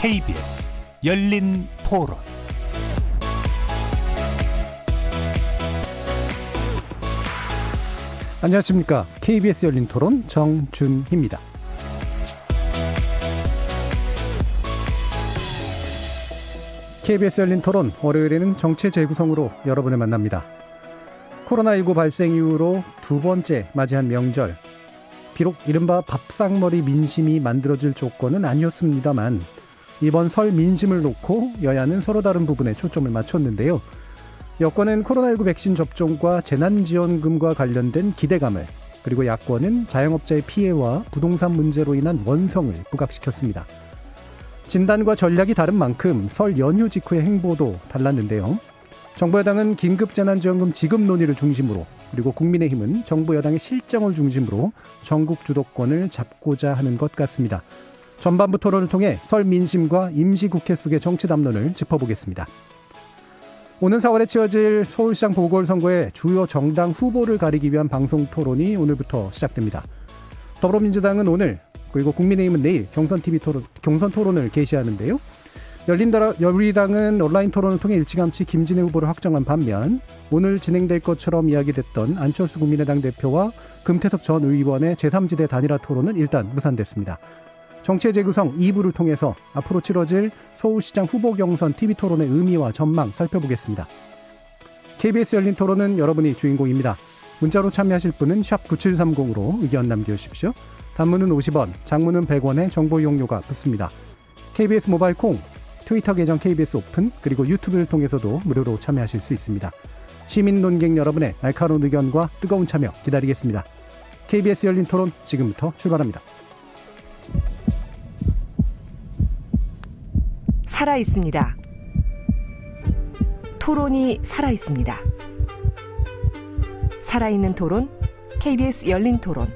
KBS 열린 토론. 안녕하십니까. KBS 열린 토론 정준희입니다. KBS 열린 토론 월요일에는 정체 재구성으로 여러분을 만납니다. 코로나19 발생 이후로 두 번째 맞이한 명절. 비록 이른바 밥상머리 민심이 만들어질 조건은 아니었습니다만 이번 설 민심을 놓고 여야는 서로 다른 부분에 초점을 맞췄는데요. 여권은 코로나19 백신 접종과 재난지원금과 관련된 기대감을, 그리고 야권은 자영업자의 피해와 부동산 문제로 인한 원성을 부각시켰습니다. 진단과 전략이 다른 만큼 설 연휴 직후의 행보도 달랐는데요. 정부 여당은 긴급재난지원금 지급 논의를 중심으로, 그리고 국민의힘은 정부 여당의 실정을 중심으로 전국 주도권을 잡고자 하는 것 같습니다. 전반부 토론을 통해 설 민심과 임시국회 속의 정치 담론을 짚어보겠습니다. 오는 4월에 치러질 서울시장 보궐선거의 주요 정당 후보를 가리기 위한 방송 토론이 오늘부터 시작됩니다. 더불어민주당은 오늘, 그리고 국민의힘은 내일 경선 토론을 개시하는데요. 열린당은 온라인 토론을 통해 일찌감치 김진애 후보를 확정한 반면 오늘 진행될 것처럼 이야기됐던 안철수 국민의당 대표와 금태섭 전 의원의 제3지대 단일화 토론은 일단 무산됐습니다. 정치의 재구성 2부를 통해서 앞으로 치러질 서울시장 후보 경선 TV토론의 의미와 전망 살펴보겠습니다. KBS 열린 토론은 여러분이 주인공입니다. 문자로 참여하실 분은 샵 9730으로 의견 남겨주십시오. 단문은 50원, 장문은 100원의 정보 이용료가 붙습니다. KBS 모바일 콩, 트위터 계정 KBS 오픈, 그리고 유튜브를 통해서도 무료로 참여하실 수 있습니다. 시민 논객 여러분의 날카로운 의견과 뜨거운 참여 기다리겠습니다. KBS 열린 토론 지금부터 출발합니다. 살아있습니다. 토론이 살아있습니다. 살아있는 토론, KBS 열린 토론.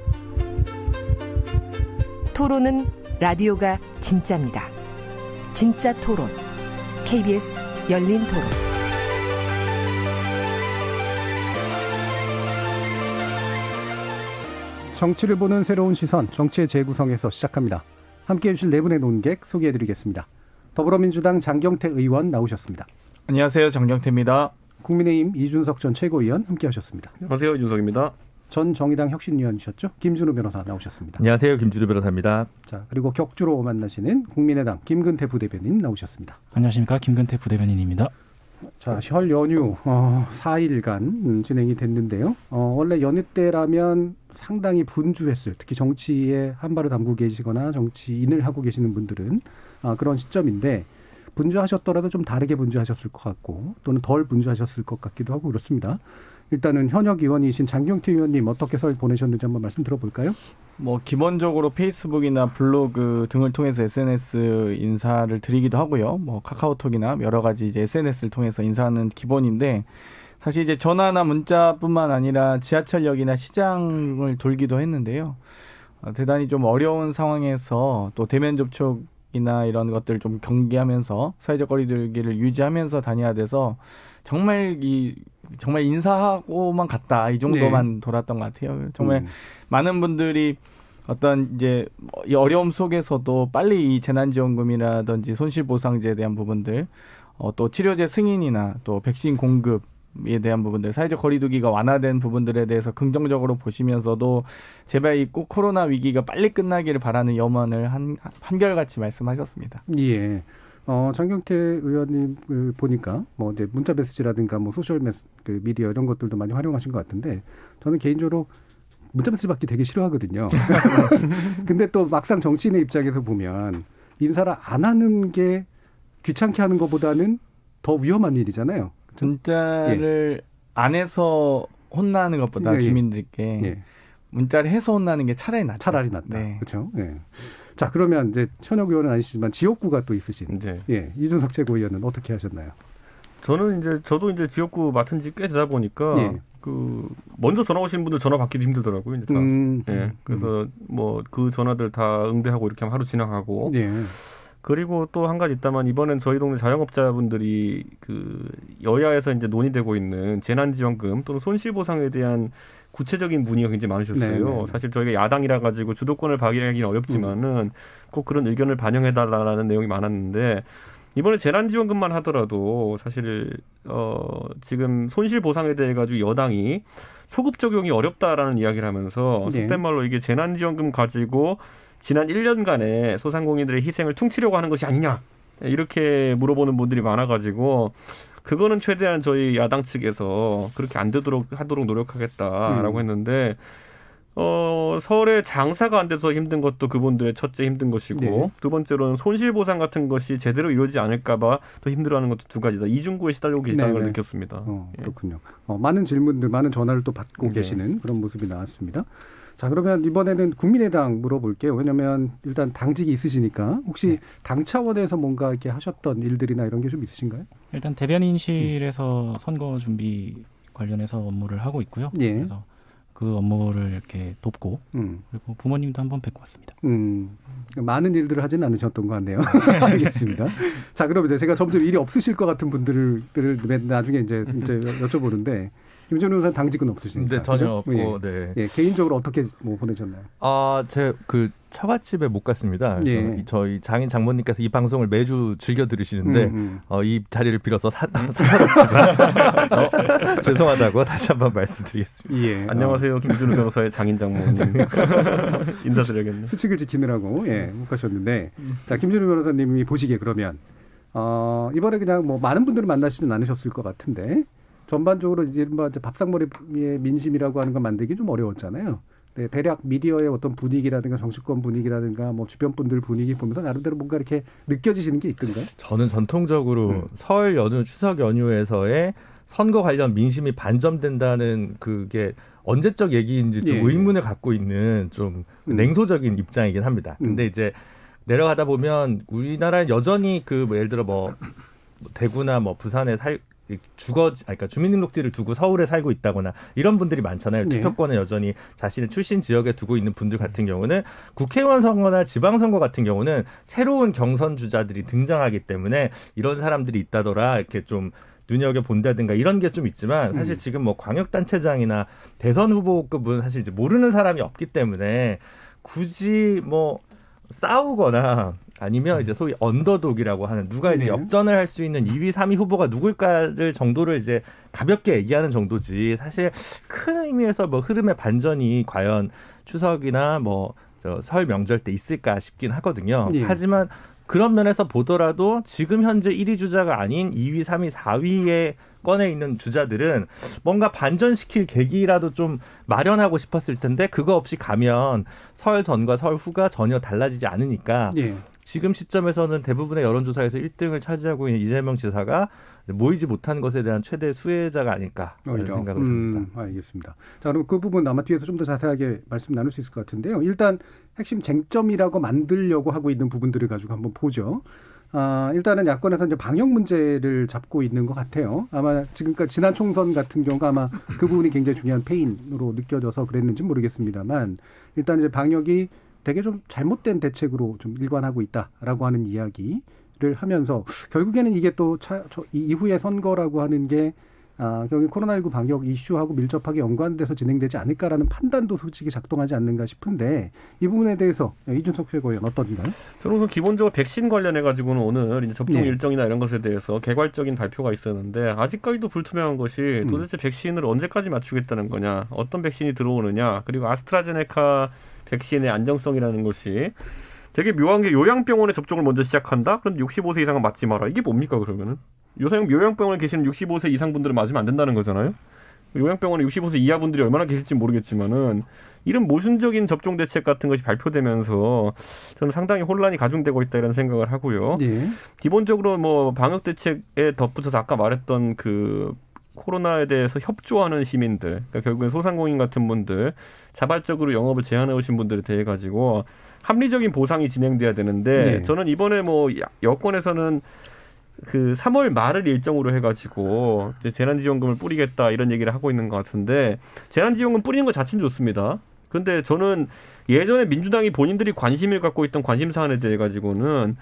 토론은 라디오가 진짜입니다. 진짜 토론, KBS 열린 토론. 정치를 보는 새로운 시선, 정치의 재구성에서 시작합니다. 함께해 주실 네 분의 논객 소개해드리겠습니다. 더불어민주당 장경태 의원 나오셨습니다. 안녕하세요. 장경태입니다. 국민의힘 이준석 전 최고위원 함께하셨습니다. 안녕하세요. 이준석입니다. 전 정의당 혁신위원이셨죠? 김준우 변호사 나오셨습니다. 안녕하세요. 김준우 변호사입니다. 자, 그리고 격주로 만나시는 국민의당 김근태 부대변인 나오셨습니다. 안녕하십니까. 김근태 부대변인입니다. 자, 설 연휴 4일간 진행이 됐는데요. 원래 연휴 때라면 상당히 분주했을, 특히 정치에 한 발을 담그고 계시거나 정치인을 하고 계시는 분들은 그런 시점인데 분주하셨더라도 좀 다르게 분주하셨을 것 같고 또는 덜 분주하셨을 것 같기도 하고 그렇습니다. 일단은 현역 의원이신 장경태 의원님 어떻게 설 보내셨는지 한번 말씀 들어볼까요? 기본적으로 페이스북이나 블로그 등을 통해서 SNS 인사를 드리기도 하고요. 카카오톡이나 여러 가지 이제 SNS를 통해서 인사하는 기본인데, 사실 이제 전화나 문자뿐만 아니라 지하철역이나 시장을 돌기도 했는데요. 대단히 좀 어려운 상황에서 또 대면 접촉이나 이런 것들을 좀 경계하면서 사회적 거리두기를 유지하면서 다녀야 돼서 정말 인사하고만 갔다, 이 정도만 돌았던 것 같아요. 정말 많은 분들이 어떤 이제 이 어려움 속에서도 빨리 이 재난지원금이라든지 손실보상제에 대한 부분들, 또 치료제 승인이나 또 백신 공급에 대한 부분들, 사회적 거리두기가 완화된 부분들에 대해서 긍정적으로 보시면서도 제발 이 꼭 코로나 위기가 빨리 끝나기를 바라는 염원을 한결같이 말씀하셨습니다. 예. 장경태 의원님 보니까 이제 문자 메시지라든가 소셜 미디어 이런 것들도 많이 활용하신 것 같은데, 저는 개인적으로 문자 메시지 받기 되게 싫어하거든요. 근데 또 막상 정치인의 입장에서 보면 인사를 안 하는 게 귀찮게 하는 것보다는 더 위험한 일이잖아요. 문자를 안 해서 혼나는 것보다 주민들께 문자를 해서 혼나는 게 차라리 낫다. 차라리 낫다. 네. 그렇죠. 네. 자, 그러면 이제 현역 의원은 아니시지만 지역구가 또 있으신 이준석 최고위원은 어떻게 하셨나요? 저도 이제 지역구 맡은 지 꽤 되다 보니까 먼저 전화 오신 분들 전화 받기도 힘들더라고요. 이제 다. 그래서 그 전화들 다 응대하고 이렇게 하면 하루 지나가고. 그리고 또 한 가지 있다만, 이번엔 저희 동네 자영업자분들이 여야에서 이제 논의되고 있는 재난지원금 또는 손실보상에 대한 구체적인 문의가 굉장히 많으셨어요. 네네. 사실 저희가 야당이라 가지고 주도권을 발휘하기는 어렵지만은 꼭 그런 의견을 반영해달라는 내용이 많았는데 이번에 재난지원금만 하더라도 사실 지금 손실보상에 대해 가지고 여당이 소급 적용이 어렵다라는 이야기를 하면서 네. 속된 말로 이게 재난지원금 가지고 지난 1년간의 소상공인들의 희생을 퉁치려고 하는 것이 아니냐 이렇게 물어보는 분들이 많아가지고 그거는 최대한 저희 야당 측에서 그렇게 안 되도록 하도록 노력하겠다라고 했는데 설에 장사가 안 돼서 힘든 것도 그분들의 첫째 힘든 것이고 네. 두 번째로는 손실보상 같은 것이 제대로 이루어지지 않을까 봐 더 힘들어하는 것도 두 가지다. 이중구에 시달리고 계시다는 걸 느꼈습니다. 그렇군요. 많은 질문들, 많은 전화를 또 받고 계시는 그런 모습이 나왔습니다. 자, 그러면 이번에는 국민의당 물어볼게요. 왜냐하면 일단 당직이 있으시니까 혹시 당 차원에서 뭔가 이렇게 하셨던 일들이나 이런 게 좀 있으신가요? 일단 대변인실에서 선거 준비 관련해서 업무를 하고 있고요. 예. 그래서 그 업무를 이렇게 돕고 그리고 부모님도 한번 뵙고 왔습니다. 많은 일들을 하지는 않으셨던 것 같네요. 알겠습니다. 자, 그럼 이제 제가 점점 일이 없으실 것 같은 분들을 나중에 이제 여쭤보는데 김준호 변호사는 당직은 없으시니까. 네, 전혀 그죠? 없고, 네. 예, 개인적으로 어떻게 보내셨나요? 제 그 처갓집에 못 갔습니다. 예. 저희 장인 장모님께서 이 방송을 매주 즐겨 들으시는데 이 자리를 빌어서 사과드리지만 죄송하다고 다시 한번 말씀드리겠습니다. 예. 안녕하세요. 김준우 변호사의 장인 장모님. 인사드려야겠네. 수칙을 지키느라고 못 가셨는데 자, 김준호 변호사님이 보시기에 그러면 이번에 그냥 뭐 많은 분들을 만나시진 않으셨을 것 같은데 전반적으로 이제 밥상머리의 민심이라고 하는 걸 만들기 좀 어려웠잖아요. 네, 대략 미디어의 어떤 분위기라든가 정치권 분위기라든가 뭐 주변 분들 분위기 보면서 나름대로 뭔가 이렇게 느껴지시는 게 있던가요? 저는 전통적으로 설 연휴, 추석 연휴에서의 선거 관련 민심이 반점된다는 그게 언제적 얘기인지 좀 의문을 갖고 있는 좀 냉소적인 입장이긴 합니다. 근데 이제 내려가다 보면 우리나라는 여전히 예를 들어 뭐 대구나 뭐 부산에 그러니까 주민등록지를 두고 서울에 살고 있다거나 이런 분들이 많잖아요. 네. 투표권을 여전히 자신의 출신 지역에 두고 있는 분들 같은 경우는 국회의원 선거나 지방선거 같은 경우는 새로운 경선 주자들이 등장하기 때문에 이런 사람들이 있다더라 이렇게 좀 눈여겨본다든가 이런 게 좀 있지만 사실 지금 뭐 광역단체장이나 대선 후보급은 사실 이제 모르는 사람이 없기 때문에 굳이 뭐 싸우거나 아니면 이제 소위 언더독이라고 하는 누가 이제 역전을 할 수 있는 2위, 3위 후보가 누굴까를 정도를 이제 가볍게 얘기하는 정도지 사실 큰 의미에서 뭐 흐름의 반전이 과연 추석이나 뭐 설 명절 때 있을까 싶긴 하거든요. 하지만 그런 면에서 보더라도 지금 현재 1위 주자가 아닌 2위, 3위, 4위에 꺼내 있는 주자들은 뭔가 반전시킬 계기라도 좀 마련하고 싶었을 텐데 그거 없이 가면 설 전과 설 후가 전혀 달라지지 않으니까 지금 시점에서는 대부분의 여론조사에서 1등을 차지하고 있는 이재명 지사가 모이지 못한 것에 대한 최대 수혜자가 아닐까 하는 생각을 합니다. 알겠습니다. 자, 그럼 그 부분 아마 뒤에서 좀 더 자세하게 말씀 나눌 수 있을 것 같은데요. 일단 핵심 쟁점이라고 만들려고 하고 있는 부분들을 가지고 한번 보죠. 일단은 야권에서 이제 방역 문제를 잡고 있는 것 같아요. 아마 지금까지 지난 총선 같은 경우가 아마 그 부분이 굉장히 중요한 페인으로 느껴져서 그랬는지 모르겠습니다만 일단 이제 방역이 되게 좀 잘못된 대책으로 좀 일관하고 있다라고 하는 이야기를 하면서 결국에는 이게 또 이후의 선거라고 하는 게 결국 코로나19 방역 이슈하고 밀접하게 연관돼서 진행되지 않을까라는 판단도 솔직히 작동하지 않는가 싶은데 이 부분에 대해서 이준석 최고위원 어떤가요? 저는 기본적으로 백신 관련해 가지고는 오늘 이제 접종 일정이나 이런 것에 대해서 개괄적인 발표가 있었는데 아직까지도 불투명한 것이 도대체 백신을 언제까지 맞추겠다는 거냐, 어떤 백신이 들어오느냐, 그리고 아스트라제네카 백신의 안정성이라는 것이 되게 묘한 게 요양병원에 접종을 먼저 시작한다? 그럼 65세 이상은 맞지 마라. 이게 뭡니까 그러면은? 요양병원에 계시는 65세 이상 분들은 맞으면 안 된다는 거잖아요. 요양병원에 65세 이하 분들이 얼마나 계실지 모르겠지만은 이런 모순적인 접종 대책 같은 것이 발표되면서 저는 상당히 혼란이 가중되고 있다 이런 생각을 하고요. 기본적으로 뭐 방역 대책에 덧붙여서 아까 말했던 그 코로나에 대해서 협조하는 시민들, 그러니까 결국엔 소상공인 같은 분들, 자발적으로 영업을 제한해 오신 분들에 대해 가지고 합리적인 보상이 진행돼야 되는데 저는 이번에 뭐 여권에서는 그 3월 말을 일정으로 해가지고 이제 재난지원금을 뿌리겠다 이런 얘기를 하고 있는 것 같은데 재난지원금 뿌리는 것 자체는 좋습니다. 그런데 저는 예전에 민주당이 본인들이 관심을 갖고 있던 관심 사안에 대해 가지고는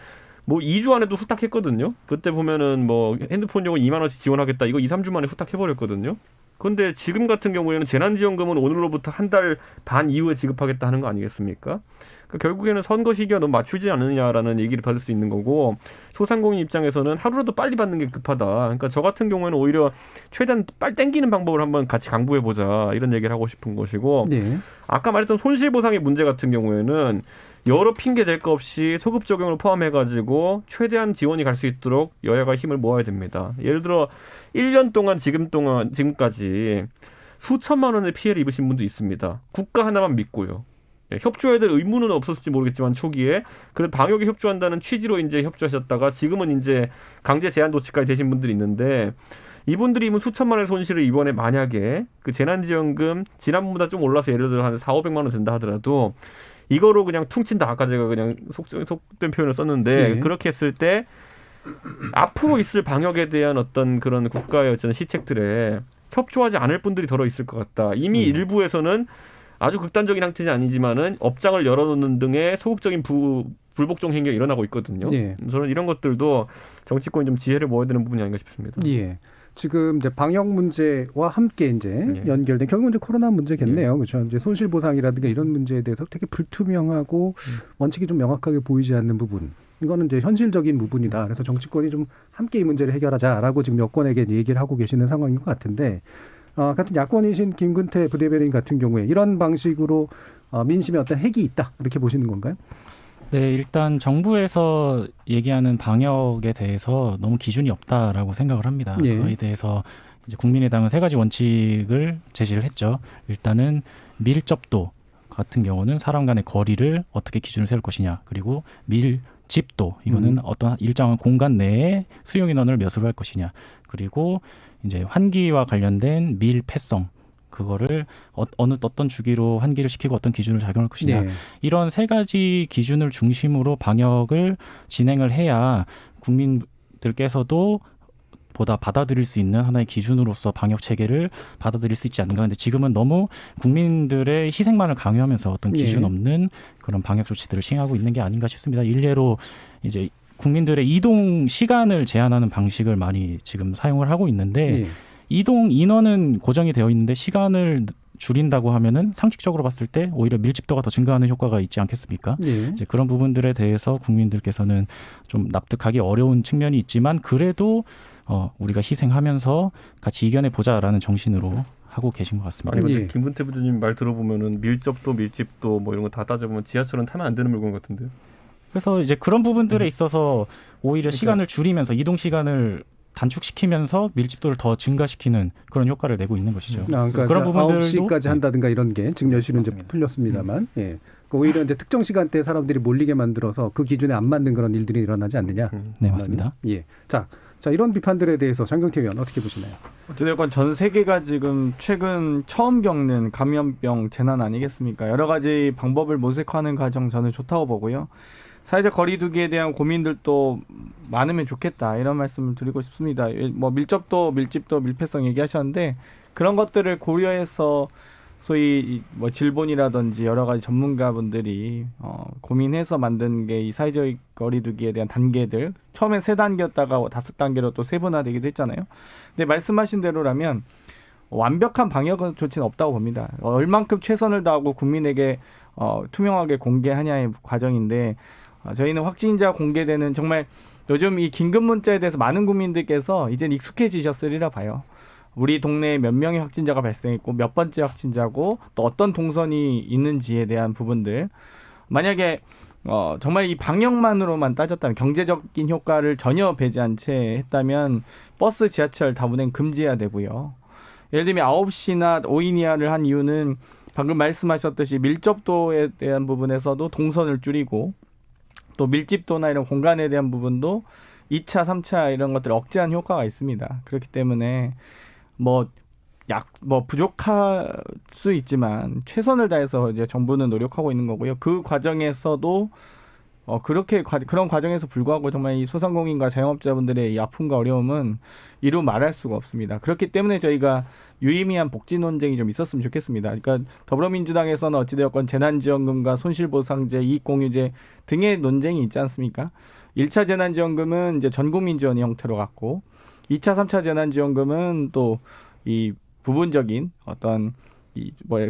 뭐 2주 안에도 후딱했거든요. 그때 보면은 뭐 핸드폰용은 2만 원씩 지원하겠다 이거 2, 3주 만에 후딱해버렸거든요. 그런데 지금 같은 경우에는 재난지원금은 오늘로부터 한 달 반 이후에 지급하겠다 하는 거 아니겠습니까? 그러니까 결국에는 선거 시기와 너무 맞추지 않느냐라는 얘기를 받을 수 있는 거고 소상공인 입장에서는 하루라도 빨리 받는 게 급하다. 그러니까 저 같은 경우에는 오히려 최대한 빨리 땡기는 방법을 한번 같이 강구해보자 이런 얘기를 하고 싶은 것이고 네. 아까 말했던 손실보상의 문제 같은 경우에는 여러 핑계 될 거 없이 소급 적용을 포함해가지고 최대한 지원이 갈 수 있도록 여야가 힘을 모아야 됩니다. 예를 들어 1년 동안 지금까지 수천만 원의 피해를 입으신 분도 있습니다. 국가 하나만 믿고요. 협조해야 될 의무는 없었을지 모르겠지만 초기에 그런 방역에 협조한다는 취지로 이제 협조하셨다가 지금은 이제 강제 제한 조치까지 되신 분들이 있는데 이분들이 입은 수천만 원의 손실을 이번에 만약에 그 재난지원금 지난번보다 좀 올라서 예를 들어 한 4,500만 원 된다 하더라도 이거로 그냥 퉁친다. 아까 제가 그냥 속된 표현을 썼는데 네. 그렇게 했을 때 앞으로 있을 방역에 대한 어떤 그런 국가의 어떤 시책들에 협조하지 않을 분들이 더러 있을 것 같다. 이미 일부에서는 아주 극단적인 형태는 아니지만은 업장을 열어놓는 등의 소극적인 불복종 행위가 일어나고 있거든요. 예. 저는 이런 것들도 정치권이 좀 지혜를 모아야 되는 부분이 아닌가 싶습니다. 예. 지금 이제 방역 문제와 함께 이제 연결된 결국은 이제 코로나 문제겠네요. 그렇죠. 이제 손실 보상이라든가 이런 문제에 대해서 되게 불투명하고 원칙이 좀 명확하게 보이지 않는 부분. 이거는 이제 현실적인 부분이다. 그래서 정치권이 좀 함께 이 문제를 해결하자라고 지금 여권에게 얘기를 하고 계시는 상황인 것 같은데 같은 야권이신 김근태 부대변인 같은 경우에 이런 방식으로 민심에 어떤 핵이 있다 이렇게 보시는 건가요? 네, 일단 정부에서 얘기하는 방역에 대해서 너무 기준이 없다라고 생각을 합니다. 예. 그거에 대해서 이제 국민의당은 3가지 원칙을 제시를 했죠. 일단은 밀접도 같은 경우는 사람 간의 거리를 어떻게 기준을 세울 것이냐. 그리고 밀집도 이거는 어떤 일정한 공간 내에 수용 인원을 몇으로 할 것이냐. 그리고 이제 환기와 관련된 밀폐성 그거를 어떤 주기로 환기를 시키고 어떤 기준을 작용할 것이냐. 네. 이런 3가지 기준을 중심으로 방역을 진행을 해야 국민들께서도 보다 받아들일 수 있는 하나의 기준으로서 방역 체계를 받아들일 수 있지 않는가. 근데 지금은 너무 국민들의 희생만을 강요하면서 어떤 기준 없는 그런 방역 조치들을 시행하고 있는 게 아닌가 싶습니다. 일례로 이제 국민들의 이동 시간을 제한하는 방식을 많이 지금 사용을 하고 있는데 이동 인원은 고정이 되어 있는데 시간을 줄인다고 하면은 상식적으로 봤을 때 오히려 밀집도가 더 증가하는 효과가 있지 않겠습니까? 이제 그런 부분들에 대해서 국민들께서는 좀 납득하기 어려운 측면이 있지만 그래도 우리가 희생하면서 같이 이겨내 보자라는 정신으로 하고 계신 것 같습니다. 아니, 근데 김근태 부대님 말 들어보면은 밀접도, 밀집도 뭐 이런 거 다 따져보면 지하철은 타면 안 되는 물건 같은데요. 그래서 이제 그런 부분들에 있어서 오히려 시간을 줄이면서 이동 시간을 단축시키면서 밀집도를 더 증가시키는 그런 효과를 내고 있는 것이죠. 그러니까 그런 부분들도 9시까지 한다든가 이런 게 지금 연시는 이제 풀렸습니다만 오히려 이제 특정 시간대에 사람들이 몰리게 만들어서 그 기준에 안 맞는 그런 일들이 일어나지 않느냐. 네, 맞습니다. 예. 자, 이런 비판들에 대해서 장경태 의원 어떻게 보시나요? 어쨌든 전 세계가 지금 최근 처음 겪는 감염병 재난 아니겠습니까? 여러 가지 방법을 모색하는 과정 저는 좋다고 보고요. 사회적 거리두기에 대한 고민들도 많으면 좋겠다 이런 말씀을 드리고 싶습니다. 뭐 밀접도, 밀집도, 밀폐성 얘기하셨는데 그런 것들을 고려해서 소위 뭐 질본이라든지 여러 가지 전문가분들이 고민해서 만든 게 이 사회적 거리두기에 대한 단계들 처음엔 3단계였다가 5단계로 또 세분화되기도 했잖아요. 근데 말씀하신 대로라면 완벽한 방역 조치는 없다고 봅니다. 얼만큼 최선을 다하고 국민에게 투명하게 공개하냐의 과정인데 저희는 확진자 공개되는 정말 요즘 이 긴급 문자에 대해서 많은 국민들께서 이제 익숙해지셨으리라 봐요. 우리 동네에 몇 명의 확진자가 발생했고 몇 번째 확진자고 또 어떤 동선이 있는지에 대한 부분들 만약에 정말 이 방역만으로만 따졌다면 경제적인 효과를 전혀 배제한 채 했다면 버스, 지하철 다 운행 금지해야 되고요. 예를 들면 9시나 5인 이하를 한 이유는 방금 말씀하셨듯이 밀접도에 대한 부분에서도 동선을 줄이고 또 밀집도나 이런 공간에 대한 부분도 2차, 3차 이런 것들을 억제한 효과가 있습니다. 그렇기 때문에 부족할 수 있지만 최선을 다해서 이제 정부는 노력하고 있는 거고요. 그 과정에서도 그런 과정에서 불구하고 정말 이 소상공인과 자영업자분들의 이 아픔과 어려움은 이루 말할 수가 없습니다. 그렇기 때문에 저희가 유의미한 복지 논쟁이 좀 있었으면 좋겠습니다. 그러니까 더불어민주당에서는 어찌되었건 재난지원금과 손실보상제, 이익공유제 등의 논쟁이 있지 않습니까? 1차 재난지원금은 이제 전국민 지원의 형태로 갔고 2차, 3차 재난지원금은 또 이 부분적인 어떤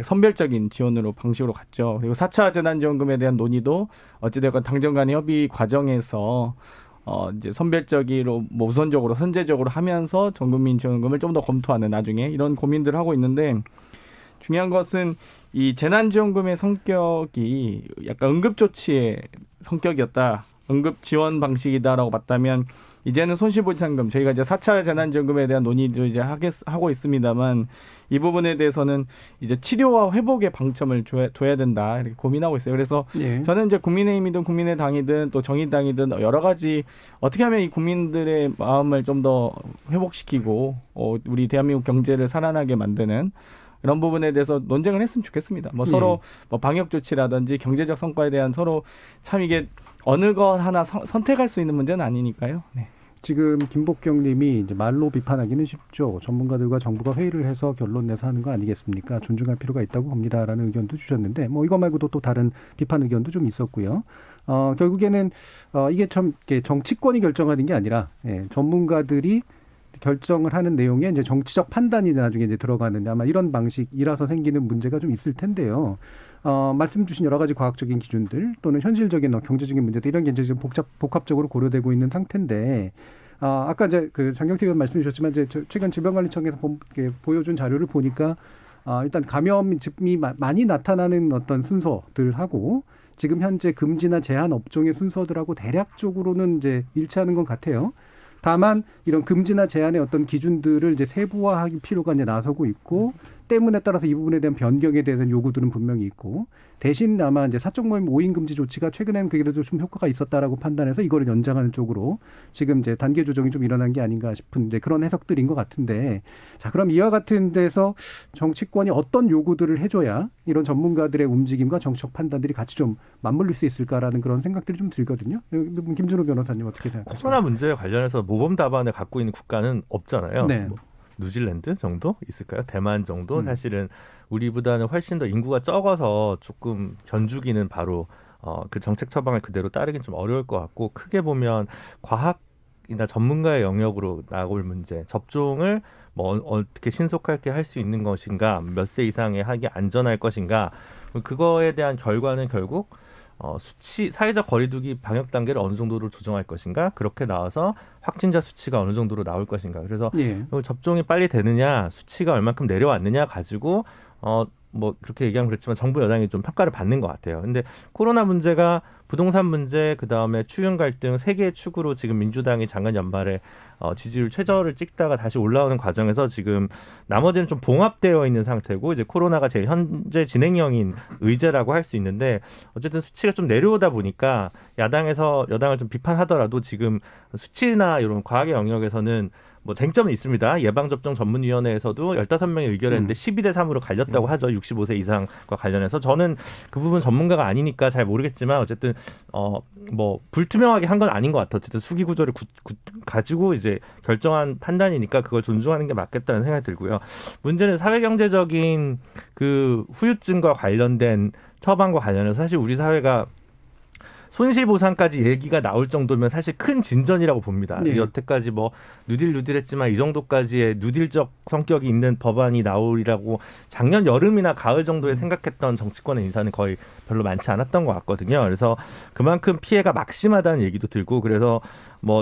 선별적인 지원으로 방식으로 갔죠. 그리고 4차 재난지원금에 대한 논의도 어찌됐건 당정 간의 협의 과정에서 이제 선별적으로 우선적으로 선제적으로 하면서 전국민 지원금을 좀 더 검토하는 나중에 이런 고민들을 하고 있는데 중요한 것은 이 재난지원금의 성격이 약간 응급조치의 성격이었다. 응급 지원 방식이다라고 봤다면 이제는 손실보상금 저희가 이제 4차 재난지원금에 대한 논의도 이제 하고 있습니다만 이 부분에 대해서는 이제 치료와 회복의 방점을 둬야 된다 이렇게 고민하고 있어요. 그래서 저는 이제 국민의힘이든 국민의당이든 또 정의당이든 여러 가지 어떻게 하면 이 국민들의 마음을 좀 더 회복시키고 우리 대한민국 경제를 살아나게 만드는 이런 부분에 대해서 논쟁을 했으면 좋겠습니다. 서로 방역 조치라든지 경제적 성과에 대한 서로 참 이게 어느 것 하나 선택할 수 있는 문제는 아니니까요. 네. 지금 김복경 님이 이제 말로 비판하기는 쉽죠. 전문가들과 정부가 회의를 해서 결론 내서 하는 거 아니겠습니까? 존중할 필요가 있다고 봅니다라는 의견도 주셨는데 이거 말고도 또 다른 비판 의견도 좀 있었고요. 결국에는 이게 참 정치권이 결정하는 게 아니라 전문가들이 결정을 하는 내용에 이제 정치적 판단이 나중에 이제 들어가는데 아마 이런 방식이라서 생기는 문제가 좀 있을 텐데요. 말씀 주신 여러 가지 과학적인 기준들 또는 현실적인 경제적인 문제들 이런 게 이제 지금 복합적으로 고려되고 있는 상태인데 아까 이제 그 장경태 의원 말씀 주셨지만 이제 최근 질병관리청에서 보여준 자료를 보니까 일단 감염이 많이 나타나는 어떤 순서들하고 지금 현재 금지나 제한 업종의 순서들하고 대략적으로는 이제 일치하는 것 같아요. 다만 이런 금지나 제한의 어떤 기준들을 이제 세부화할 필요가 이제 나서고 있고 때문에 따라서 이 부분에 대한 변경에 대한 요구들은 분명히 있고 대신 아마 이제 사적 모임 5인 금지 조치가 최근에는 그래도 좀 효과가 있었다라고 판단해서 이거를 연장하는 쪽으로 지금 이제 단계 조정이 좀 일어난 게 아닌가 싶은 이제 그런 해석들인 것 같은데 자 그럼 이와 같은 데서 정치권이 어떤 요구들을 해줘야 이런 전문가들의 움직임과 정책 판단들이 같이 좀 맞물릴 수 있을까라는 그런 생각들이 좀 들거든요. 김준호 변호사님 어떻게 생각하세요? 코로나 문제에 관련해서 모범 답안을 갖고 있는 국가는 없잖아요. 네. 뉴질랜드 정도 있을까요? 대만 정도? 사실은 우리보다는 훨씬 더 인구가 적어서 조금 견주기는 바로 그 정책 처방을 그대로 따르긴 좀 어려울 것 같고 크게 보면 과학이나 전문가의 영역으로 나올 문제, 접종을 어떻게 신속하게 할 수 있는 것인가, 몇 세 이상에 하기 안전할 것인가, 그거에 대한 결과는 결국 수치, 사회적 거리두기 방역 단계를 어느 정도로 조정할 것인가, 그렇게 나와서 확진자 수치가 어느 정도로 나올 것인가. 그래서 접종이 빨리 되느냐, 수치가 얼만큼 내려왔느냐 가지고 그렇게 얘기하면 그렇지만 정부 여당이 좀 평가를 받는 것 같아요. 근데 코로나 문제가 부동산 문제, 그다음에 추경 갈등 세 개의 축으로 지금 민주당이 작년 연말에 지지율 최저를 찍다가 다시 올라오는 과정에서 지금 나머지는 좀 봉합되어 있는 상태고 이제 코로나가 제일 현재 진행형인 의제라고 할 수 있는데 어쨌든 수치가 좀 내려오다 보니까 야당에서 여당을 좀 비판하더라도 지금 수치나 이런 과학의 영역에서는 쟁점은 있습니다. 예방접종 전문위원회에서도 15명이 의결했는데 12대 3으로 갈렸다고 하죠. 65세 이상과 관련해서. 저는 그 부분 전문가가 아니니까 잘 모르겠지만 어쨌든 불투명하게 한 건 아닌 것 같아요. 어쨌든 수기 구조를 가지고 이제 결정한 판단이니까 그걸 존중하는 게 맞겠다는 생각이 들고요. 문제는 사회경제적인 그 후유증과 관련된 처방과 관련해서 사실 우리 사회가 손실보상까지 얘기가 나올 정도면 사실 큰 진전이라고 봅니다. 여태까지 누딜했지만 이 정도까지의 누딜적 성격이 있는 법안이 나오리라고 작년 여름이나 가을 정도에 생각했던 정치권의 인사는 거의 별로 많지 않았던 것 같거든요. 그래서 그만큼 피해가 막심하다는 얘기도 들고 그래서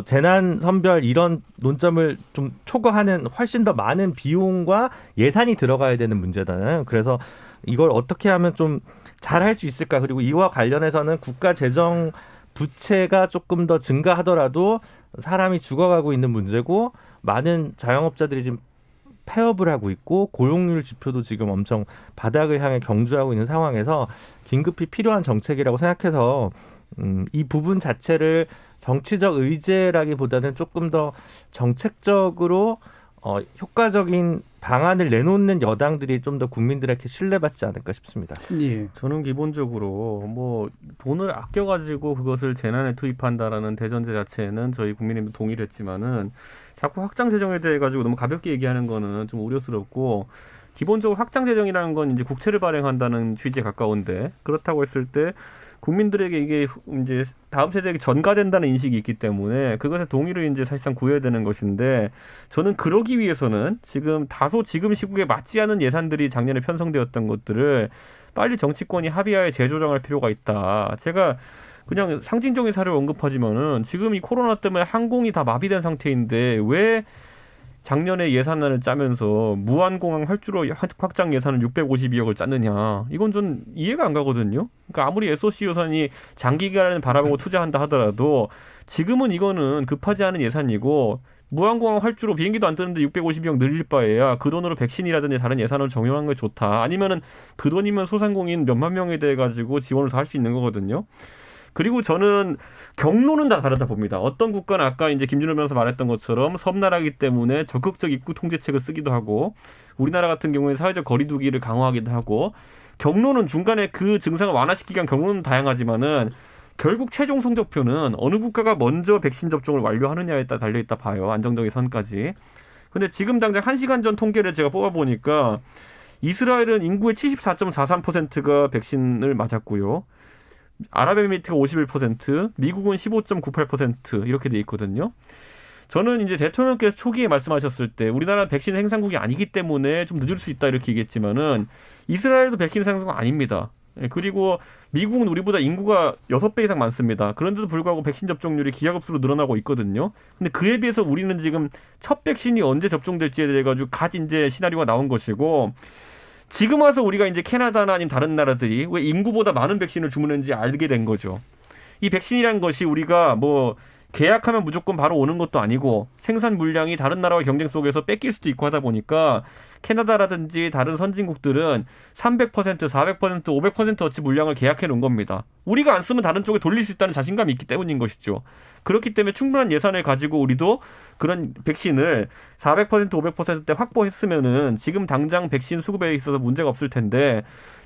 재난 선별 이런 논점을 좀 초과하는 훨씬 더 많은 비용과 예산이 들어가야 되는 문제잖아요. 그래서 이걸 어떻게 하면 좀 잘 할 수 있을까? 그리고 이와 관련해서는 국가 재정 부채가 조금 더 증가하더라도 사람이 죽어가고 있는 문제고 많은 자영업자들이 지금 폐업을 하고 있고 고용률 지표도 지금 엄청 바닥을 향해 경주하고 있는 상황에서 긴급히 필요한 정책이라고 생각해서 이 부분 자체를 정치적 의제라기보다는 조금 더 정책적으로 효과적인 방안을 내놓는 여당들이 좀 더 국민들에게 신뢰받지 않을까 싶습니다. 저는 기본적으로 돈을 아껴가지고 그것을 재난에 투입한다라는 대전제 자체는 저희 국민의힘도 동의를 했지만은 자꾸 확장 재정에 대해 가지고 너무 가볍게 얘기하는 거는 좀 우려스럽고 기본적으로 확장 재정이라는 건 이제 국채를 발행한다는 취지에 가까운데 그렇다고 했을 때 국민들에게 이게 이제 다음 세대에게 전가된다는 인식이 있기 때문에 그것에 동의를 이제 사실상 구해야 되는 것인데 저는 그러기 위해서는 지금 다소 지금 시국에 맞지 않은 예산들이 작년에 편성되었던 것들을 빨리 정치권이 합의하에 재조정할 필요가 있다. 제가 그냥 상징적인 사례를 언급하지만은 지금 이 코로나 때문에 항공이 다 마비된 상태인데 왜 작년에 예산안을 짜면서 무한공항 활주로 확장 예산을 652억을 짰느냐. 이건 좀 이해가 안 가거든요. 그러니까 아무리 SOC 예산이 장기간을 바라보고 투자한다 하더라도 지금은 이거는 급하지 않은 예산이고 무한공항 활주로 비행기도 안 뜨는데 652억 늘릴 바에야 그 돈으로 백신이라든지 다른 예산을 정용한 게 좋다. 아니면은 그 돈이면 소상공인 몇만 명에 대해 가지고 지원을 더 할 수 있는 거거든요. 그리고 저는 경로는 다 다르다 봅니다. 어떤 국가는 아까 이제 김준호 변호사 말했던 것처럼 섬나라이기 때문에 적극적 입국 통제책을 쓰기도 하고 우리나라 같은 경우에 사회적 거리두기를 강화하기도 하고 경로는 중간에 그 증상을 완화시키기 위한 경로는 다양하지만은 결국 최종 성적표는 어느 국가가 먼저 백신 접종을 완료하느냐에 따라 달려있다 봐요. 안정적인 선까지. 근데 지금 당장 1시간 전 통계를 제가 뽑아보니까 이스라엘은 인구의 74.43%가 백신을 맞았고요. 아랍에미리트가 51%, 미국은 15.98% 이렇게 돼 있거든요. 저는 이제 대통령께서 초기에 말씀하셨을 때 우리나라 백신 생산국이 아니기 때문에 좀 늦을 수 있다 이렇게 얘기했지만은 이스라엘도 백신 생산국 아닙니다. 그리고 미국은 우리보다 인구가 6배 이상 많습니다. 그런데도 불구하고 백신 접종률이 기하급수로 늘어나고 있거든요. 근데 그에 비해서 우리는 지금 첫 백신이 언제 접종될지에 대해 가지고 갓 이제 시나리오가 나온 것이고 지금 와서 우리가 이제 캐나다나 아니면 다른 나라들이 왜 인구보다 많은 백신을 주문했는지 알게 된 거죠. 이 백신이란 것이 우리가 뭐 계약하면 무조건 바로 오는 것도 아니고 생산 물량이 다른 나라와 경쟁 속에서 뺏길 수도 있고 하다 보니까 캐나다라든지 다른 선진국들은 300%, 400%, 500%어치 물량을 계약해 놓은 겁니다. 우리가 안 쓰면 다른 쪽에 돌릴 수 있다는 자신감이 있기 때문인 것이죠. 그렇기 때문에 충분한 예산을 가지고 우리도 그런 백신을 400%, 500%대 확보했으면은 지금 당장 백신 수급에 있어서 문제가 없을 텐데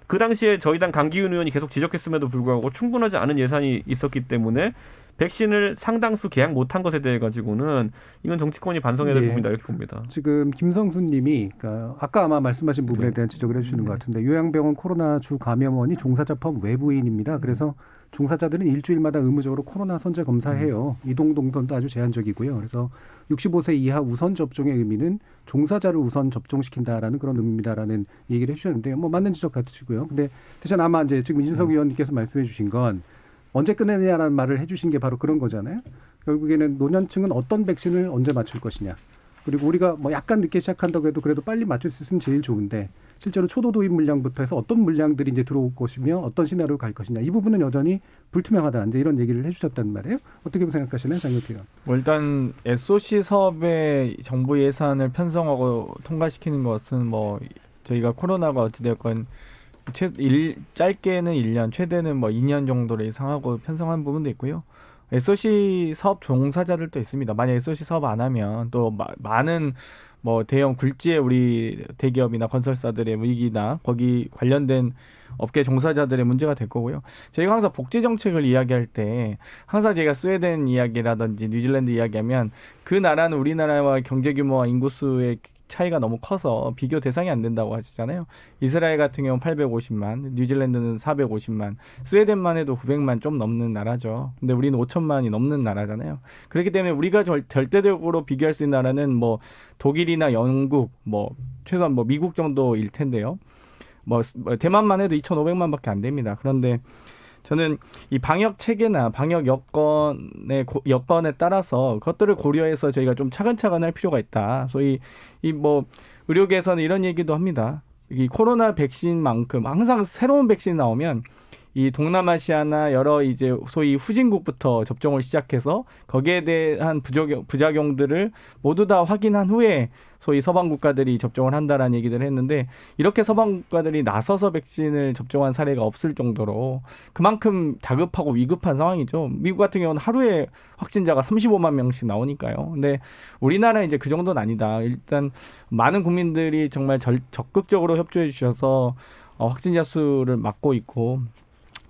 그 당시에 저희 당 강기훈 의원이 계속 지적했음에도 불구하고 충분하지 않은 예산이 있었기 때문에 백신을 상당수 계약 못한 것에 대해 가지고는 이건 정치권이 반성해야 될 부분이다 이렇게 봅니다. 지금 김성수 님이 그러니까 아까 아마 말씀하신 부분에 대한 지적을 해주시는 것 같은데 요양병원 코로나 주 감염원이 종사자 포함 외부인입니다. 그래서 종사자들은 일주일마다 의무적으로 코로나 선제 검사해요. 이동 동선도 아주 제한적이고요. 그래서 65세 이하 우선 접종의 의미는 종사자를 우선 접종시킨다라는 그런 의미다라는 얘기를 해주셨는데 뭐 맞는 지적 같으시고요. 근데 대신 아마 이제 지금 이준석 의원님께서 말씀해주신 건 언제 끝내느냐라는 말을 해주신 게 바로 그런 거잖아요. 결국에는 노년층은 어떤 백신을 언제 맞출 것이냐. 그리고 우리가 뭐 약간 늦게 시작한다고 해도 그래도 빨리 맞출 수 있으면 제일 좋은데 실제로 초도 도입 물량부터 해서 어떤 물량들이 이제 들어올 것이며 어떤 시나리오로 갈 것이냐. 이 부분은 여전히 불투명하다. 이제 이런 얘기를 해주셨단 말이에요. 어떻게 생각하시나요, 장혁희 의원? 일단 SOC 사업에 정부 예산을 편성하고 통과시키는 것은 뭐 저희가 코로나가 어찌되었건 짧게는 1년, 최대는 뭐 2년 정도를 예상하고 편성한 부분도 있고요. SOC 사업 종사자들도 있습니다. 만약 SOC 사업 안 하면 또 많은 뭐 대형 굴지의 우리 대기업이나 건설사들의 위기나 거기 관련된 업계 종사자들의 문제가 될 거고요. 저희가 항상 복지 정책을 이야기할 때 항상 제가 스웨덴 이야기라든지 뉴질랜드 이야기하면 그 나라는 우리나라와 경제 규모와 인구수의 차이가 너무 커서 비교 대상이 안 된다고 하시잖아요. 이스라엘 같은 경우는 850만, 뉴질랜드는 450만, 스웨덴만 해도 900만 좀 넘는 나라죠. 근데 우리는 5천만이 넘는 나라잖아요. 그렇기 때문에 우리가 절대적으로 비교할 수 있는 나라는 뭐 독일이나 영국, 뭐 최소한 뭐 미국 정도일 텐데요. 뭐 대만만 해도 2,500만밖에 안 됩니다. 그런데 저는 이 방역 체계나 방역 여건에 따라서 그것들을 고려해서 저희가 좀 차근차근 할 필요가 있다. 소위 이 뭐 의료계에서는 이런 얘기도 합니다. 이 코로나 백신만큼 항상 새로운 백신이 나오면 이 동남아시아나 여러 이제 소위 후진국부터 접종을 시작해서 거기에 대한 부작용들을 모두 다 확인한 후에 소위 서방 국가들이 접종을 한다라는 얘기를 했는데 이렇게 서방 국가들이 나서서 백신을 접종한 사례가 없을 정도로 그만큼 다급하고 위급한 상황이죠. 미국 같은 경우는 하루에 확진자가 35만 명씩 나오니까요. 근데 우리나라는 이제 그 정도는 아니다. 일단 많은 국민들이 정말 적극적으로 협조해 주셔서 확진자 수를 막고 있고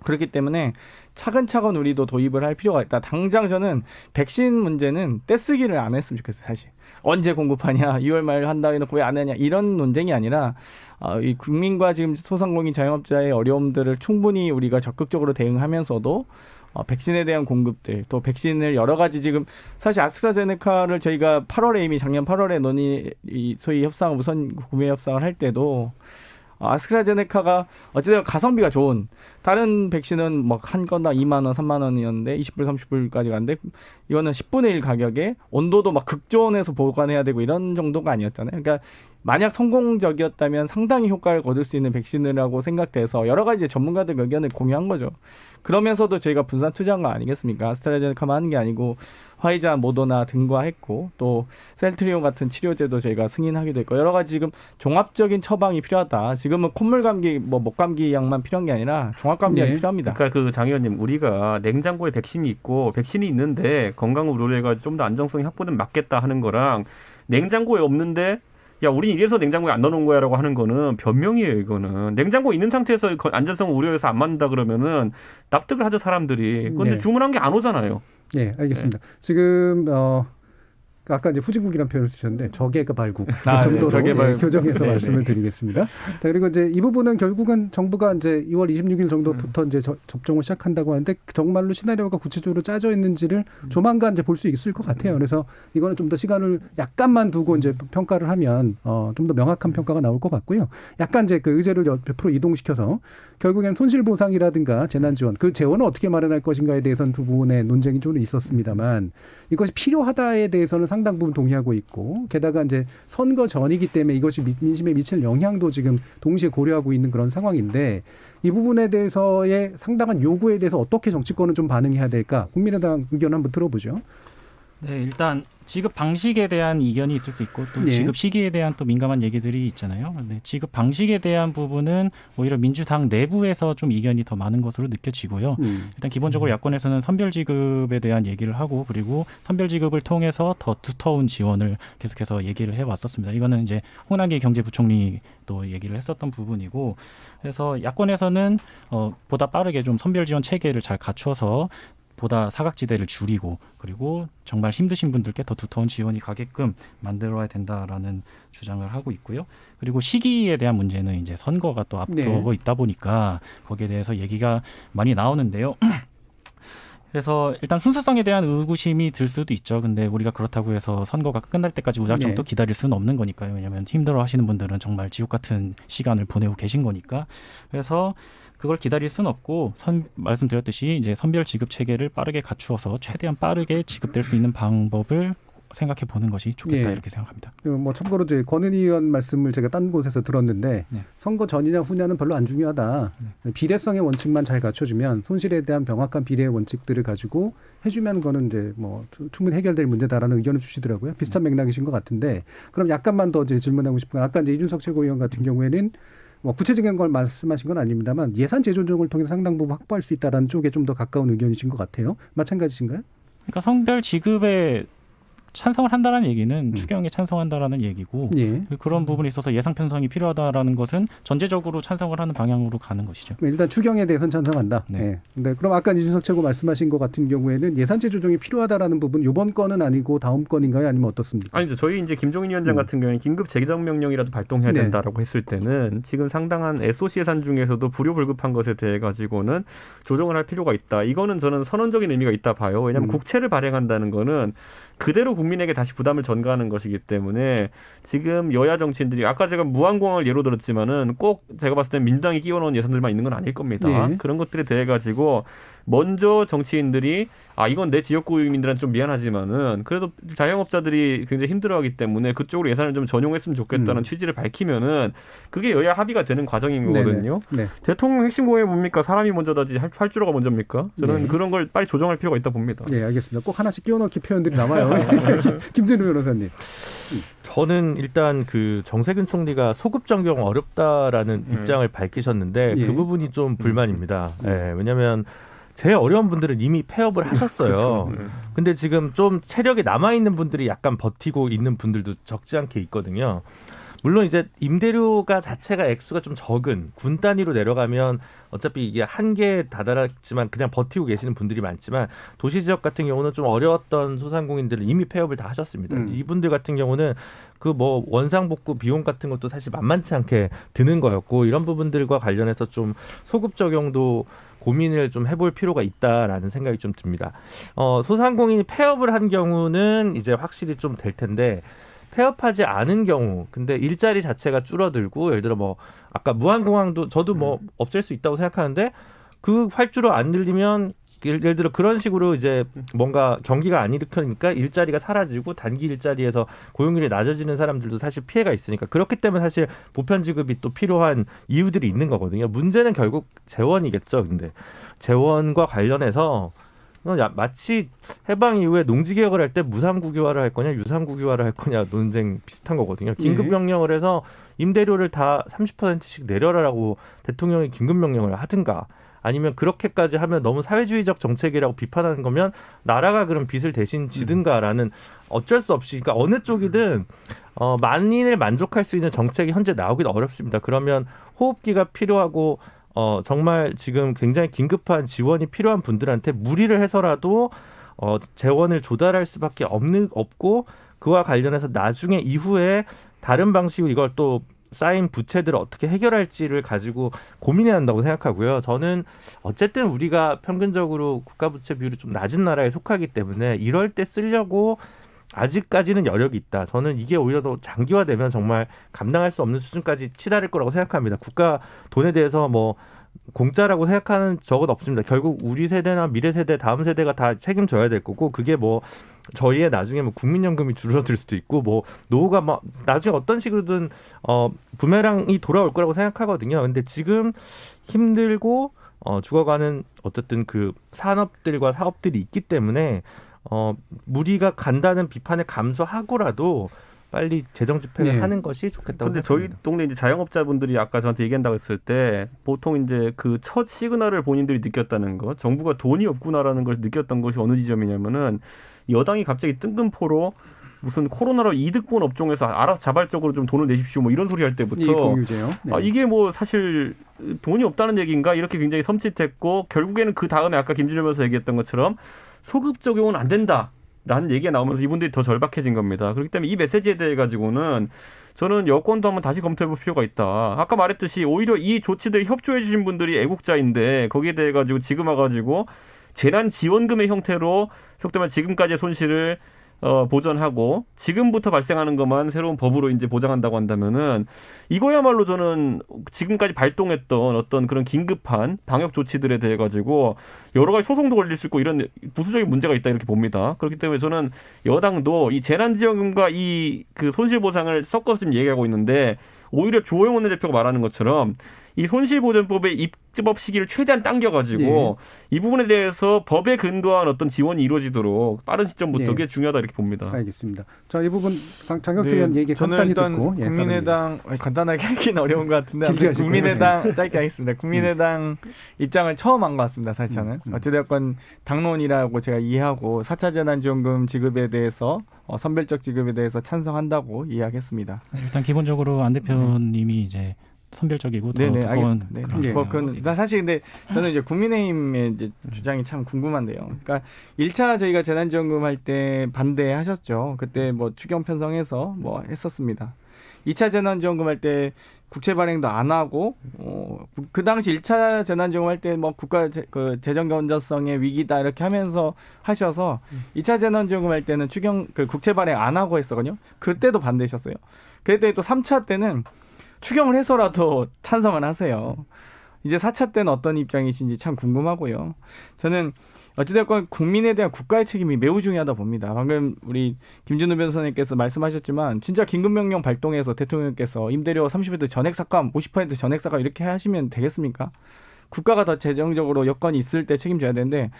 그렇기 때문에 차근차근 우리도 도입을 할 필요가 있다. 당장 저는 백신 문제는 떼쓰기를 안 했으면 좋겠어요. 사실 언제 공급하냐, 2월 말 한다 해놓고 왜 안 하냐 이런 논쟁이 아니라 이 국민과 지금 소상공인 자영업자의 어려움들을 충분히 우리가 적극적으로 대응하면서도 백신에 대한 공급들, 또 백신을 여러 가지 지금 사실 아스트라제네카를 저희가 8월에 이미 작년 8월에 소위 협상 우선 구매 협상을 할 때도 아스트라제네카가 어쨌든 가성비가 좋은 다른 백신은 뭐 한 건당 2만 원, 3만 원이었는데 20불, 30불까지 갔는데 이거는 10분의 1 가격에 온도도 막 극저온에서 보관해야 되고 이런 정도가 아니었잖아요. 그러니까 만약 성공적이었다면 상당히 효과를 거둘 수 있는 백신이라고 생각돼서 여러 가지 전문가들 의견을 공유한 거죠. 그러면서도 저희가 분산 투자한 거 아니겠습니까? 아스트라제네카만 하는 게 아니고 화이자, 모더나 등과했고 또 셀트리온 같은 치료제도 저희가 승인하기도 했고 여러 가지 지금 종합적인 처방이 필요하다. 지금은 콧물 감기, 뭐 목 감기 약만 필요한 게 아니라 종합 감기약이 필요합니다. 그러니까 그 장 의원님, 우리가 냉장고에 백신이 있고 백신이 있는데 건강을 우려해가지고 좀 더 안정성이 확보되면 맞겠다 하는 거랑 냉장고에 없는데 야, 우린 이래서 냉장고에 안 넣어놓은 거야라고 하는 거는 변명이에요. 이거는 냉장고 있는 상태에서 안전성 우려해서 안 맞는다 그러면은 납득을 하죠 사람들이. 그런데 주문한 게 안 오잖아요. 네, 알겠습니다. 지금 아까 이제 후진국이라는 표현을 쓰셨는데 저개가 발국 그 정도로 교정해서 말씀을 드리겠습니다. 자, 그리고 이제 이 부분은 결국은 정부가 이제 2월 26일 정도부터 이제 접종을 시작한다고 하는데 정말로 시나리오가 구체적으로 짜져 있는지를 조만간 이제 볼 수 있을 것 같아요. 그래서 이거는 좀 더 시간을 약간만 두고 이제 평가를 하면 좀 더 명확한 평가가 나올 것 같고요. 약간 이제 그 의제를 옆으로 이동시켜서 결국엔 손실보상이라든가 재난지원, 그 재원을 어떻게 마련할 것인가에 대해서는 두 부분의 논쟁이 좀 있었습니다만 이것이 필요하다에 대해서는 상당 부분 동의하고 있고 게다가 이제 선거 전이기 때문에 이것이 민심에 미칠 영향도 지금 동시에 고려하고 있는 그런 상황인데 이 부분에 대해서의 상당한 요구에 대해서 어떻게 정치권은 좀 반응해야 될까? 국민의당 의견 한번 들어보죠. 네, 일단 지급 방식에 대한 이견이 있을 수 있고 또 지급 시기에 대한 또 민감한 얘기들이 있잖아요. 근데 지급 방식에 대한 부분은 오히려 민주당 내부에서 좀 이견이 더 많은 것으로 느껴지고요. 일단 기본적으로 야권에서는 선별 지급에 대한 얘기를 하고 그리고 선별 지급을 통해서 더 두터운 지원을 계속해서 얘기를 해왔었습니다. 이거는 이제 홍남기 경제부총리도 얘기를 했었던 부분이고 그래서 야권에서는 보다 빠르게 좀 선별 지원 체계를 잘 갖춰서 보다 사각지대를 줄이고 그리고 정말 힘드신 분들께 더 두터운 지원이 가게끔 만들어야 된다라는 주장을 하고 있고요. 그리고 시기에 대한 문제는 이제 선거가 또 앞두고 있다 보니까 거기에 대해서 얘기가 많이 나오는데요. 그래서 일단 순수성에 대한 의구심이 들 수도 있죠. 근데 우리가 그렇다고 해서 선거가 끝날 때까지 무작정 또 기다릴 수는 없는 거니까요. 왜냐하면 힘들어 하시는 분들은 정말 지옥 같은 시간을 보내고 계신 거니까. 그래서 그걸 기다릴 수는 없고 말씀드렸듯이 이제 선별 지급 체계를 빠르게 갖추어서 최대한 빠르게 지급될 수 있는 방법을 생각해 보는 것이 좋겠다 이렇게 생각합니다. 뭐 참고로 이제 권은희 의원 말씀을 제가 딴 곳에서 들었는데 선거 전이냐 후냐는 별로 안 중요하다. 비례성의 원칙만 잘 갖춰주면 손실에 대한 명확한 비례의 원칙들을 가지고 해주면 그거는 이제 뭐 충분히 해결될 문제다라는 의견을 주시더라고요. 비슷한 맥락이신 것 같은데 그럼 약간만 더 이제 질문하고 싶은 건 아까 이제 이준석 최고위원 같은 경우에는 뭐 구체적인 걸 말씀하신 건 아닙니다만 예산 재조정을 통해서 상당 부분 확보할 수 있다는 쪽에 좀 더 가까운 의견이신 것 같아요. 마찬가지신가요? 그러니까 성별 지급에 찬성을 한다는 얘기는 추경에 찬성한다라는 얘기고 그런 부분에 있어서 예산 편성이 필요하다라는 것은 전제적으로 찬성을 하는 방향으로 가는 것이죠. 일단 추경에 대해서는 찬성한다. 네. 그럼 아까 이준석 최고 말씀하신 것 같은 경우에는 예산제 조정이 필요하다라는 부분 이번 건은 아니고 다음 건인가요? 아니면 어떻습니까? 아니죠. 저희 이제 김종인 위원장 같은 경우에는 긴급 재정 명령이라도 발동해야 된다라고 했을 때는 지금 상당한 SOC 예산 중에서도 불효불급한 것에 대해 가지고는 조정을 할 필요가 있다. 이거는 저는 선언적인 의미가 있다 봐요. 왜냐하면 국채를 발행한다는 거는 그대로 국민에게 다시 부담을 전가하는 것이기 때문에 지금 여야 정치인들이 아까 제가 무한공항을 예로 들었지만은 꼭 제가 봤을 때 민주당이 끼워놓은 예산들만 있는 건 아닐 겁니다. 그런 것들에 대해 가지고 먼저 정치인들이 이건 내 지역구민들한테 좀 미안하지만은 그래도 자영업자들이 굉장히 힘들어하기 때문에 그쪽으로 예산을 좀 전용했으면 좋겠다는 취지를 밝히면은 그게 여야 합의가 되는 과정인 거거든요. 대통령 핵심 공약이 뭡니까? 사람이 먼저다지 활주로가 먼저입니까? 저는 그런 걸 빨리 조정할 필요가 있다 봅니다. 네, 알겠습니다. 꼭 하나씩 끼워넣기 표현들이 나와요. 김진우 변호사님. 저는 일단 그 정세균 총리가 소급 적용 어렵다라는 입장을 밝히셨는데 그 부분이 좀 불만입니다. 왜냐하면 제일 어려운 분들은 이미 폐업을 하셨어요. 근데 지금 좀 체력이 남아있는 분들이 약간 버티고 있는 분들도 적지 않게 있거든요. 물론 이제 임대료가 자체가 액수가 좀 적은 군 단위로 내려가면 어차피 이게 한계에 다다랐지만 그냥 버티고 계시는 분들이 많지만 도시 지역 같은 경우는 좀 어려웠던 소상공인들은 이미 폐업을 다 하셨습니다. 이분들 같은 경우는 그 뭐 원상복구 비용 같은 것도 사실 만만치 않게 드는 거였고 이런 부분들과 관련해서 좀 소급 적용도 고민을 좀 해볼 필요가 있다라는 생각이 좀 듭니다. 소상공인이 폐업을 한 경우는 이제 확실히 좀 될 텐데 폐업하지 않은 경우, 근데 일자리 자체가 줄어들고 예를 들어 뭐 아까 무한공항도 저도 뭐 없앨 수 있다고 생각하는데 그 활주로 안 늘리면 예를 들어 그런 식으로 이제 뭔가 경기가 안 일으키니까 일자리가 사라지고 단기 일자리에서 고용률이 낮아지는 사람들도 사실 피해가 있으니까 그렇기 때문에 사실 보편 지급이 또 필요한 이유들이 있는 거거든요. 문제는 결국 재원이겠죠. 근데 재원과 관련해서 마치 해방 이후에 농지개혁을 할 때 무상국유화를 할 거냐 유상국유화를 할 거냐 논쟁 비슷한 거거든요. 긴급명령을 해서 임대료를 다 30%씩 내려라라고 대통령이 긴급명령을 하든가 아니면 그렇게까지 하면 너무 사회주의적 정책이라고 비판하는 거면 나라가 그럼 빚을 대신 지든가라는 어쩔 수 없이 그러니까 어느 쪽이든 만인을 만족할 수 있는 정책이 현재 나오기는 어렵습니다. 그러면 호흡기가 필요하고 정말 지금 굉장히 긴급한 지원이 필요한 분들한테 무리를 해서라도 재원을 조달할 수밖에 없고 그와 관련해서 나중에 이후에 다른 방식으로 이걸 또 쌓인 부채들을 어떻게 해결할지를 가지고 고민해야 한다고 생각하고요. 저는 어쨌든 우리가 평균적으로 국가부채 비율이 좀 낮은 나라에 속하기 때문에 이럴 때 쓰려고 아직까지는 여력이 있다. 저는 이게 오히려 더 장기화되면 정말 감당할 수 없는 수준까지 치달을 거라고 생각합니다. 국가 돈에 대해서 뭐 공짜라고 생각하는 적은 없습니다. 결국 우리 세대나 미래 세대, 다음 세대가 다 책임져야 될 거고 그게 뭐 저희의 나중에 뭐 국민연금이 줄어들 수도 있고 뭐 노후가 막 나중에 어떤 식으로든 부메랑이 돌아올 거라고 생각하거든요. 근데 지금 힘들고 죽어가는 어쨌든 그 산업들과 사업들이 있기 때문에 무리가 간다는 비판을 감수하고라도 빨리 재정 집행을 하는 것이 좋겠다고 근데 생각합니다. 저희 동네 이제 자영업자분들이 아까 저한테 얘기한다고 했을 때 보통 이제 그 첫 시그널을 본인들이 느꼈다는 거, 정부가 돈이 없구나라는 걸 느꼈던 것이 어느 지점이냐면은 여당이 갑자기 뜬금포로 무슨 코로나로 이득 본 업종에서 알아서 자발적으로 좀 돈을 내십시오 뭐 이런 소리 할 때부터 이익공유제요. 네. 이게 뭐 사실 돈이 없다는 얘기인가 이렇게 굉장히 섬찟했고 결국에는 그 다음에 아까 김준일 변호사 얘기했던 것처럼 소급 적용은 안 된다라는 얘기가 나오면서 이분들이 더 절박해진 겁니다. 그렇기 때문에 이 메시지에 대해 가지고는 저는 여권도 한번 다시 검토해볼 필요가 있다. 아까 말했듯이 오히려 이 조치들 협조해 주신 분들이 애국자인데 거기에 대해 가지고 지금 와가지고 재난지원금의 형태로 속되면 지금까지의 손실을 보전하고 지금부터 발생하는 것만 새로운 법으로 이제 보장한다고 한다면은 이거야말로 저는 지금까지 발동했던 어떤 그런 긴급한 방역 조치들에 대해 가지고 여러 가지 소송도 걸릴 수 있고 이런 부수적인 문제가 있다 이렇게 봅니다. 그렇기 때문에 저는 여당도 이 재난지원금과 이 그 손실보상을 섞어서 지금 얘기하고 있는데 오히려 주호영 원내대표가 말하는 것처럼 이 손실보전법의 입법 시기를 최대한 당겨가지고 이 부분에 대해서 법에 근거한 어떤 지원이 이루어지도록 빠른 시점부터 그게 중요하다 이렇게 봅니다. 알겠습니다. 자, 이 부분 장경태 의원 얘기 저는 간단히 일단 듣고 국민의당 간단하게 하기는 어려운 것 같은데 하시고요. 국민의당 짧게 하겠습니다. 국민의당 입장을 처음 한 것 같습니다. 사실 저는 어찌됐건 당론이라고 제가 이해하고 4차 재난지원금 지급에 대해서 선별적 지급에 대해서 찬성한다고 이야기했습니다. 일단 기본적으로 안 대표님이 이제 선별적이고 더 네네, 두꺼운 알겠습니다. 그런 뭐 그건 사실 근데 저는 이제 국민의힘의 이제 주장이 참 궁금한데요. 그러니까 1차 저희가 재난지원금 할 때 반대하셨죠. 그때 뭐 추경 편성해서 뭐 했었습니다. 2차 재난지원금 할 때 국채 발행도 안 하고 그 당시 1차 재난지원금 할 때 뭐 국가 그 재정 건전성의 위기다 이렇게 하면서 하셔서 2차 재난지원금 할 때는 추경 그 국채 발행 안 하고 했었거든요. 그때도 반대하셨어요. 그랬더니 또 3차 때는 추경을 해서라도 찬성을 하세요. 이제 4차 때는 어떤 입장이신지 참 궁금하고요. 저는 어찌됐건 국민에 대한 국가의 책임이 매우 중요하다 봅니다. 방금 우리 김준우 변호사님께서 말씀하셨지만 진짜 긴급명령 발동해서 대통령께서 임대료 30% 전액 삭감, 50% 전액 삭감 이렇게 하시면 되겠습니까? 국가가 더 재정적으로 여건이 있을 때 책임져야 되는데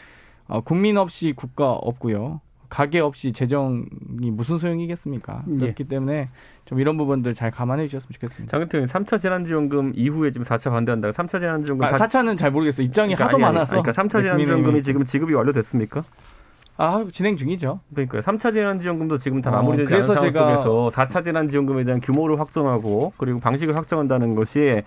국민 없이 국가 없고요. 가계 없이 재정이 무슨 소용이겠습니까? 그렇기 때문에 좀 이런 부분들 잘 감안해 주셨으면 좋겠습니다. 장경태 의원 3차 재난지원금 이후에 지금 4차 반대한다고 3차 재난지원금 4차는 잘 모르겠어요. 입장이 하도 많아서. 그러니까 3차 재난지원금이 지금 지급이 완료됐습니까? 진행 중이죠. 그러니까 3차 재난지원금도 지금 다 마무리되지 않은 상황 속에서 4차 재난지원금에 대한 규모를 확정하고 그리고 방식을 확정한다는 것이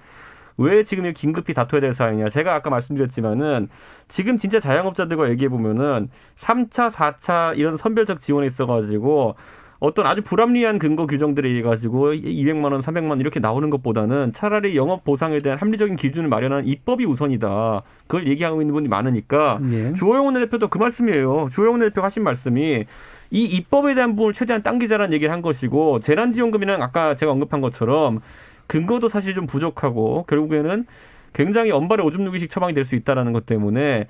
왜 지금 긴급히 다퉈야 될 사항이냐. 제가 아까 말씀드렸지만은 지금 진짜 자영업자들과 얘기해 보면은 3차, 4차 이런 선별적 지원이 있어가지고 어떤 아주 불합리한 근거 규정들에 의해 가지고 200만 원, 300만 원 이렇게 나오는 것보다는 차라리 영업 보상에 대한 합리적인 기준을 마련하는 입법이 우선이다. 그걸 얘기하고 있는 분이 많으니까 주호영 원내대표도 그 말씀이에요. 주호영 원내대표가 하신 말씀이 이 입법에 대한 부분을 최대한 당기자라는 얘기를 한 것이고 재난지원금이랑 아까 제가 언급한 것처럼 근거도 사실 좀 부족하고 결국에는 굉장히 엄발의 오줌 누기식 처방이 될 수 있다는 것 때문에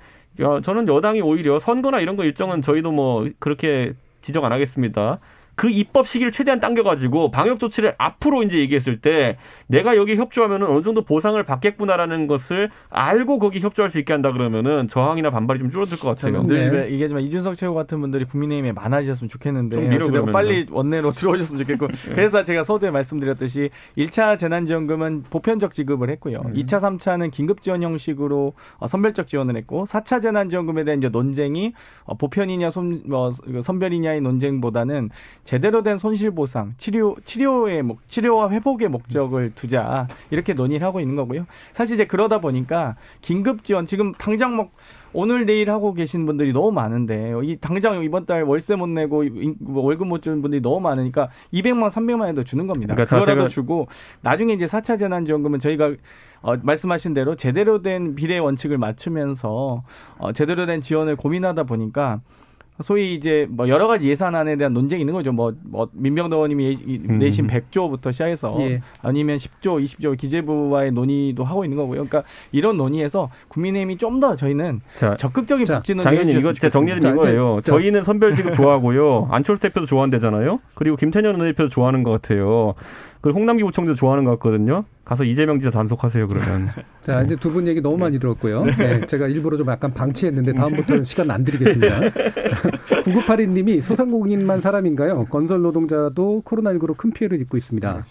저는 여당이 오히려 선거나 이런 거 일정은 저희도 뭐 그렇게 지적 안 하겠습니다. 그 입법 시기를 최대한 당겨가지고 방역 조치를 앞으로 이제 얘기했을 때 내가 여기 협조하면은 어느 정도 보상을 받겠구나라는 것을 알고 거기 협조할 수 있게 한다 그러면은 저항이나 반발이 좀 줄어들 것 같아요. 늘 얘기하지만 이준석 최고 같은 분들이 국민의힘에 많아지셨으면 좋겠는데 좀 빨리 원내로 들어오셨으면 좋겠고 그래서 제가 서두에 말씀드렸듯이 1차 재난지원금은 보편적 지급을 했고요. 2차, 3차는 긴급지원 형식으로 선별적 지원을 했고 4차 재난지원금에 대한 이제 논쟁이 보편이냐 선별이냐의 논쟁보다는 제대로 된 손실보상, 치료와 회복의 목적을 두자 이렇게 논의를 하고 있는 거고요. 사실 이제 그러다 보니까 긴급지원 지금 당장 오늘 내일 하고 계신 분들이 너무 많은데 이 당장 이번 달 월세 못 내고 월급 못 주는 분들이 너무 많으니까 200만, 300만 원도 주는 겁니다. 그러니까 그거라도 주고 나중에 이제 4차 재난지원금은 저희가 말씀하신 대로 제대로 된 비례 원칙을 맞추면서 제대로 된 지원을 고민하다 보니까 소위 이제 뭐 여러 가지 예산안에 대한 논쟁이 있는 거죠. 뭐 민병도 의원님이 내신 100조부터 시작해서 아니면 10조, 20조 기재부와의 논의도 하고 있는 거고요. 그러니까 이런 논의에서 국민의힘이 좀 더 저희는 적극적인 복지 논의를 장현님 이거 제 정리는 이거예요. 저희는 선별지급 좋아하고요. 안철수 대표도 좋아한대잖아요. 그리고 김태년 원내대표도 좋아하는 것 같아요. 그리고 홍남기 부총리도 좋아하는 것 같거든요. 가서 이재명 지사 단속하세요 그러면. 자 이제 두 분 얘기 너무 많이 들었고요. 네, 제가 일부러 좀 약간 방치했는데 다음부터는 시간 안 드리겠습니다. 9982님이 소상공인만 사람인가요? 건설 노동자도 코로나19로 큰 피해를 입고 있습니다.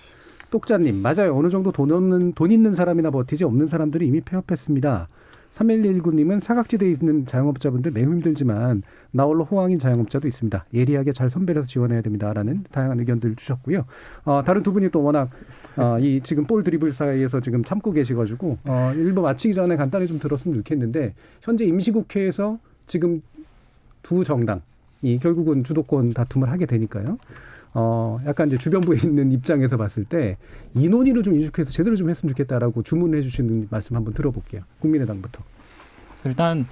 똑자님 맞아요. 어느 정도 돈 있는 사람이나 버티지 없는 사람들이 이미 폐업했습니다. 3119님은 사각지대에 있는 자영업자분들 매우 힘들지만 나홀로 호황인 자영업자도 있습니다. 예리하게 잘 선별해서 지원해야 됩니다라는 다양한 의견들 주셨고요. 다른 두 분이 또 워낙 이 지금 볼 드리블 사이에서 지금 참고 계시가지고 일부 마치기 전에 간단히 좀 들었으면 좋겠는데 현재 임시국회에서 지금 두 정당이 결국은 주도권 다툼을 하게 되니까요. 약간 이제 주변부에 있는 입장에서 봤을 때 이 논의를 좀 임시국회에서 제대로 좀 했으면 좋겠다라고 주문해 주시는 말씀 한번 들어볼게요. 국민의당부터. 일단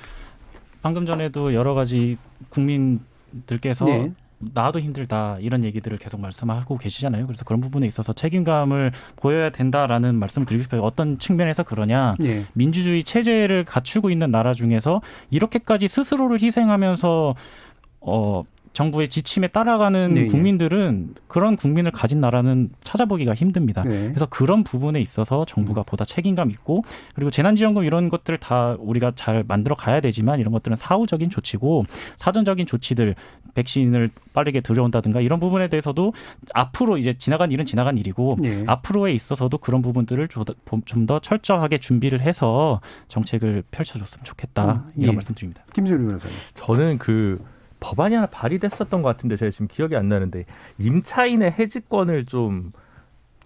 방금 전에도 여러 가지 국민들께서 나도 힘들다 이런 얘기들을 계속 말씀하고 계시잖아요. 그래서 그런 부분에 있어서 책임감을 보여야 된다라는 말씀을 드리고 싶어요. 어떤 측면에서 그러냐. 민주주의 체제를 갖추고 있는 나라 중에서 이렇게까지 스스로를 희생하면서 정부의 지침에 따라가는 국민들은 그런 국민을 가진 나라는 찾아보기가 힘듭니다. 그래서 그런 부분에 있어서 정부가 보다 책임감 있고 그리고 재난지원금 이런 것들 다 우리가 잘 만들어 가야 되지만 이런 것들은 사후적인 조치고 사전적인 조치들 백신을 빠르게 들여온다든가 이런 부분에 대해서도 앞으로 이제 지나간 일은 지나간 일이고 앞으로에 있어서도 그런 부분들을 좀 더 철저하게 준비를 해서 정책을 펼쳐줬으면 좋겠다. 이런 말씀드립니다. 김준일 변호사님. 저는 법안이 하나 발의됐었던 것 같은데 제가 지금 기억이 안 나는데 임차인의 해지권을 좀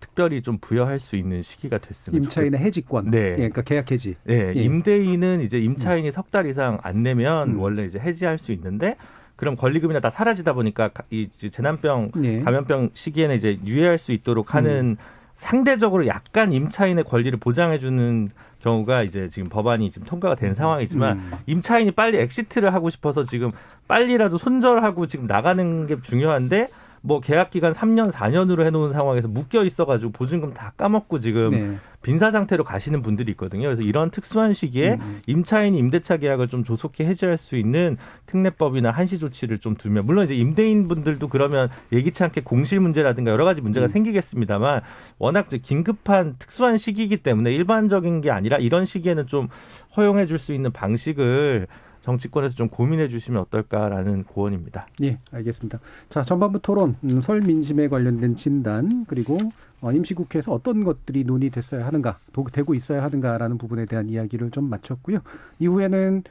특별히 좀 부여할 수 있는 시기가 됐으면 임차인의 해지권. 그러니까 계약 해지. 임대인은 이제 임차인이 석 달 이상 안 내면 원래 이제 해지할 수 있는데 그럼 권리금이나 다 사라지다 보니까 이 재난병 감염병 시기에는 이제 유예할 수 있도록 하는 상대적으로 약간 임차인의 권리를 보장해주는 경우가 이제 지금 법안이 지금 통과가 된 상황이지만 임차인이 빨리 엑시트를 하고 싶어서 지금 빨리라도 손절하고 지금 나가는 게 중요한데 뭐 계약 기간 3년, 4년으로 해놓은 상황에서 묶여 있어가지고 보증금 다 까먹고 지금 빈사 상태로 가시는 분들이 있거든요. 그래서 이런 특수한 시기에 임차인이 임대차 계약을 좀 조속히 해지할 수 있는 특례법이나 한시 조치를 좀 두면 물론 이제 임대인 분들도 그러면 예기치 않게 공실 문제라든가 여러 가지 문제가 생기겠습니다만 워낙 이제 긴급한 특수한 시기이기 때문에 일반적인 게 아니라 이런 시기에는 좀 허용해 줄 수 있는 방식을 정치권에서 좀 고민해 주시면 어떨까라는 고언입니다. 예, 알겠습니다. 자, 전반부 토론, 설 민심에 관련된 진단, 그리고 임시국회에서 어떤 것들이 논의됐어야 하는가, 되고 있어야 하는가라는 부분에 대한 이야기를 좀 마쳤고요. 이후에는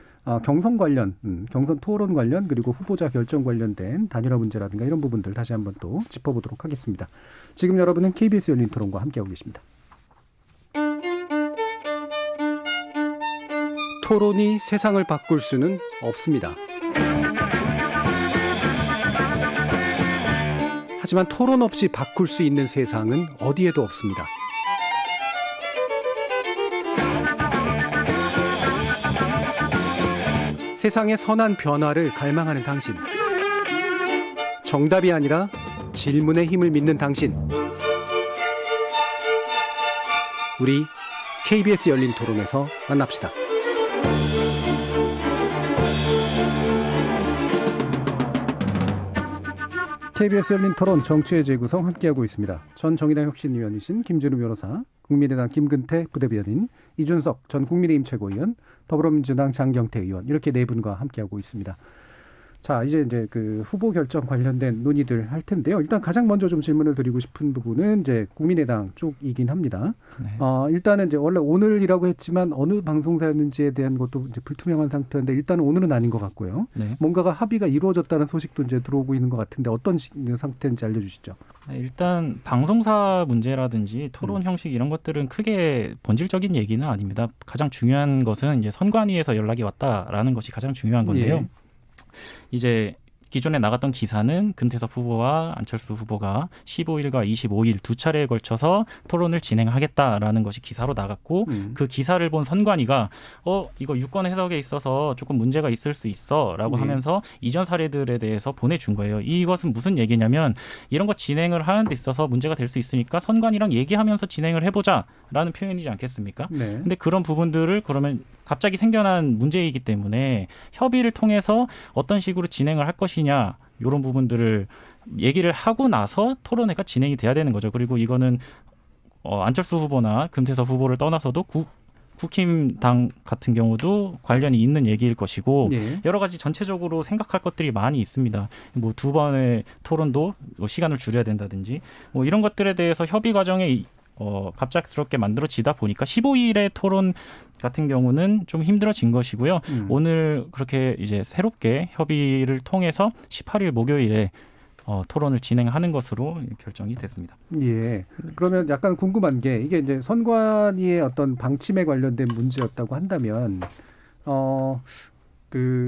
경선 관련, 경선 토론 관련 그리고 후보자 결정 관련된 단일화 문제라든가 이런 부분들 다시 한번 또 짚어보도록 하겠습니다. 지금 여러분은 KBS 열린 토론과 함께하고 계십니다. 토론이 세상을 바꿀 수는 없습니다. 하지만 토론 없이 바꿀 수 있는 세상은 어디에도 없습니다. 세상의 선한 변화를 갈망하는 당신. 정답이 아니라 질문의 힘을 믿는 당신. 우리 KBS 열린 토론에서 만납시다. KBS 열린 토론 정치의 재구성 함께하고 있습니다. 전 정의당 혁신위원이신 김준우 변호사, 국민의당 김근태 부대변인, 이준석 전 국민의힘 최고위원, 더불어민주당 장경태 의원 이렇게 네 분과 함께하고 있습니다. 자, 이제 그 후보 결정 관련된 논의들 할 텐데요. 일단 가장 먼저 좀 질문을 드리고 싶은 부분은 이제 국민의당 쪽이긴 합니다. 네. 일단은 이제 원래 오늘이라고 했지만 어느 방송사였는지에 대한 것도 이제 불투명한 상태인데 일단은 오늘은 아닌 것 같고요. 네. 뭔가가 합의가 이루어졌다는 소식도 이제 들어오고 있는 것 같은데 어떤 상태인지 알려주시죠. 네, 일단 방송사 문제라든지 토론 형식 이런 것들은 크게 본질적인 얘기는 아닙니다. 가장 중요한 것은 이제 선관위에서 연락이 왔다라는 것이 가장 중요한 건데요. 예. 이제 기존에 나갔던 기사는 금태섭 후보와 안철수 후보가 15일과 25일 두 차례에 걸쳐서 토론을 진행하겠다라는 것이 기사로 나갔고 그 기사를 본 선관위가 이거 유권 해석에 있어서 조금 문제가 있을 수 있어라고 하면서 이전 사례들에 대해서 보내준 거예요. 이것은 무슨 얘기냐면 이런 거 진행을 하는 데 있어서 문제가 될 수 있으니까 선관위랑 얘기하면서 진행을 해보자라는 표현이지 않겠습니까? 네. 근데 그런 부분들을 그러면 갑자기 생겨난 문제이기 때문에 협의를 통해서 어떤 식으로 진행을 할 것이냐 이런 부분들을 얘기를 하고 나서 토론회가 진행이 돼야 되는 거죠. 그리고 이거는 안철수 후보나 금태섭 후보를 떠나서도 국힘당 같은 경우도 관련이 있는 얘기일 것이고 예. 여러 가지 전체적으로 생각할 것들이 많이 있습니다. 뭐 두 번의 토론도 시간을 줄여야 된다든지 뭐 이런 것들에 대해서 협의 과정에 갑작스럽게 만들어지다 보니까 15일의 토론 같은 경우는 좀 힘들어진 것이고요. 오늘 그렇게 이제 새롭게 협의를 통해서 18일 목요일에 토론을 진행하는 것으로 결정이 됐습니다. 예. 그러면 약간 궁금한 게 이게 이제 선관위의 어떤 방침에 관련된 문제였다고 한다면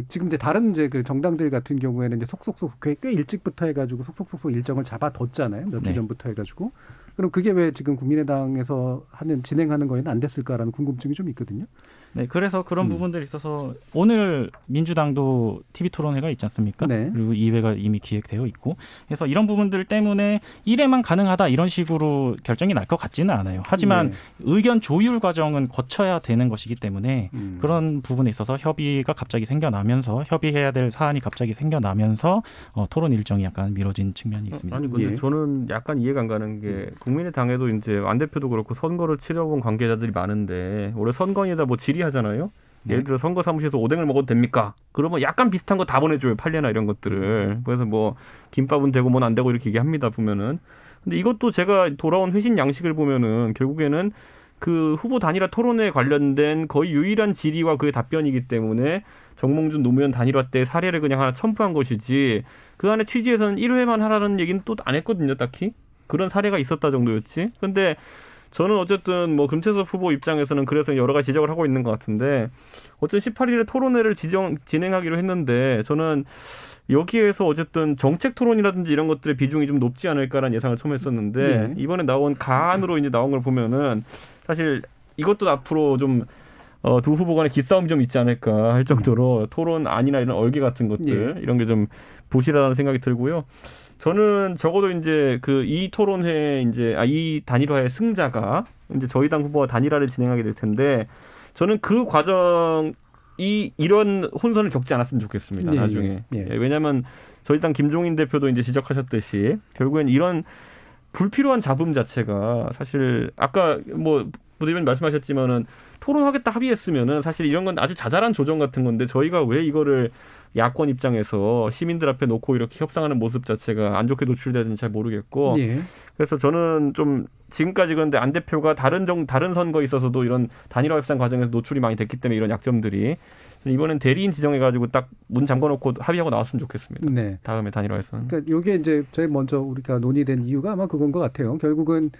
지금 이제 다른 이제 그 정당들 같은 경우에는 이제 속속속 꽤 일찍부터 해가지고 속속속 일정을 잡아뒀잖아요. 몇 주 전부터 해가지고. 그럼 그게 왜 지금 국민의당에서 진행하는 거에는 안 됐을까라는 궁금증이 좀 있거든요. 네, 그래서 그런 부분들이 있어서 오늘 민주당도 TV 토론회가 있지 않습니까? 네. 그리고 2회가 이미 기획되어 있고, 그래서 이런 부분들 때문에 1회만 가능하다 이런 식으로 결정이 날 것 같지는 않아요. 하지만 의견 조율 과정은 거쳐야 되는 것이기 때문에 그런 부분에 있어서 협의가 갑자기 생겨나면서 협의해야 될 사안이 갑자기 생겨나면서 토론 일정이 약간 미뤄진 측면이 있습니다. 아니 근데 예. 저는 약간 이해가 안 가는 게 국민의당에도 이제 안 대표도 그렇고 선거를 치러본 관계자들이 많은데 올해 선거에다 뭐 질의하잖아요. 예를 들어 선거 사무실에서 오뎅을 먹어도 됩니까? 그러면 약간 비슷한 거 다 보내줘요. 판례나 이런 것들을. 그래서 뭐 김밥은 되고 뭐는 안 되고 이렇게 얘기합니다. 보면은. 근데 이것도 제가 돌아온 회신 양식을 보면은 결국에는 그 후보 단일화 토론에 관련된 거의 유일한 질의와 그의 답변이기 때문에 정몽준 노무현 단일화 때 사례를 그냥 하나 첨부한 것이지 그 안에 취지에서는 1회만 하라는 얘기는 또 안 했거든요. 딱히. 그런 사례가 있었다 정도였지. 근데 저는 어쨌든 뭐 금태섭 후보 입장에서는 그래서 여러 가지 지적을 하고 있는 것 같은데 어쨌든 18일에 토론회를 진행하기로 했는데 저는 여기에서 어쨌든 정책 토론이라든지 이런 것들의 비중이 좀 높지 않을까라는 예상을 처음 했었는데 이번에 나온 가안으로 이제 나온 걸 보면은 사실 이것도 앞으로 좀 두 후보 간의 기싸움이 좀 있지 않을까 할 정도로 토론안이나 이런 얼개 같은 것들 이런 게 좀 부실하다는 생각이 들고요. 저는 적어도 이제 이 토론회 이 단일화의 승자가 이제 저희 당 후보와 단일화를 진행하게 될 텐데 저는 그 과정이 이런 혼선을 겪지 않았으면 좋겠습니다. 나중에. 왜냐하면 저희 당 김종인 대표도 이제 지적하셨듯이 결국엔 이런 불필요한 잡음 자체가 사실 아까 뭐 부대변인 말씀하셨지만은 토론하겠다 합의했으면은 사실 이런 건 아주 자잘한 조정 같은 건데 저희가 왜 이거를 야권 입장에서 시민들 앞에 놓고 이렇게 협상하는 모습 자체가 안 좋게 노출되는지 잘 모르겠고 그래서 저는 좀 지금까지 그런데 안 대표가 다른 선거에 있어서도 이런 단일화 협상 과정에서 노출이 많이 됐기 때문에 이런 약점들이 이번엔 대리인 지정해가지고 딱 문 잠궈놓고 합의하고 나왔으면 좋겠습니다. 네. 다음에 단일화에서는. 그러니까 이게 이제 제일 먼저 우리가 논의된 이유가 아마 그건 것 같아요. 결국은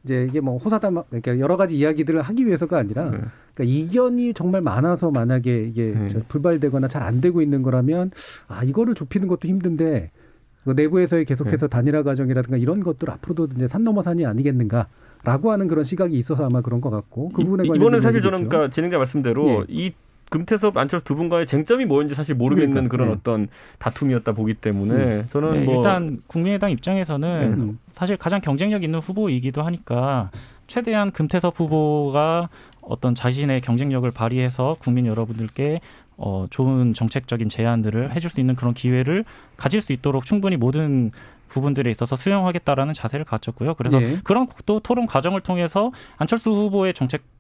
이제 이게 뭐 호사다 그러니까 여러 가지 이야기들을 하기 위해서가 아니라 그러니까 이견이 정말 많아서 만약에 이게 불발되거나 잘 안 되고 있는 거라면 이거를 좁히는 것도 힘든데 그 내부에서의 계속해서 단일화 과정이라든가 이런 것들 앞으로도 이제 산 넘어 산이 아니겠는가라고 하는 그런 시각이 있어서 아마 그런 것 같고 그 부분에 관련된 이번에 사실 저는 그러니까 진행자 말씀대로 이 금태섭 안철수 두 분과의 쟁점이 뭐였는지 사실 모르겠는 그런 어떤 다툼이었다 보기 때문에 저는 뭐 일단 국민의당 입장에서는 사실 가장 경쟁력 있는 후보이기도 하니까 최대한 금태섭 후보가 어떤 자신의 경쟁력을 발휘해서 국민 여러분들께 좋은 정책적인 제안들을 해줄 수 있는 그런 기회를 가질 수 있도록 충분히 모든 부분들에 있어서 수용하겠다라는 자세를 갖췄고요. 그래서 그런 또 토론 과정을 통해서 안철수 후보의 정책도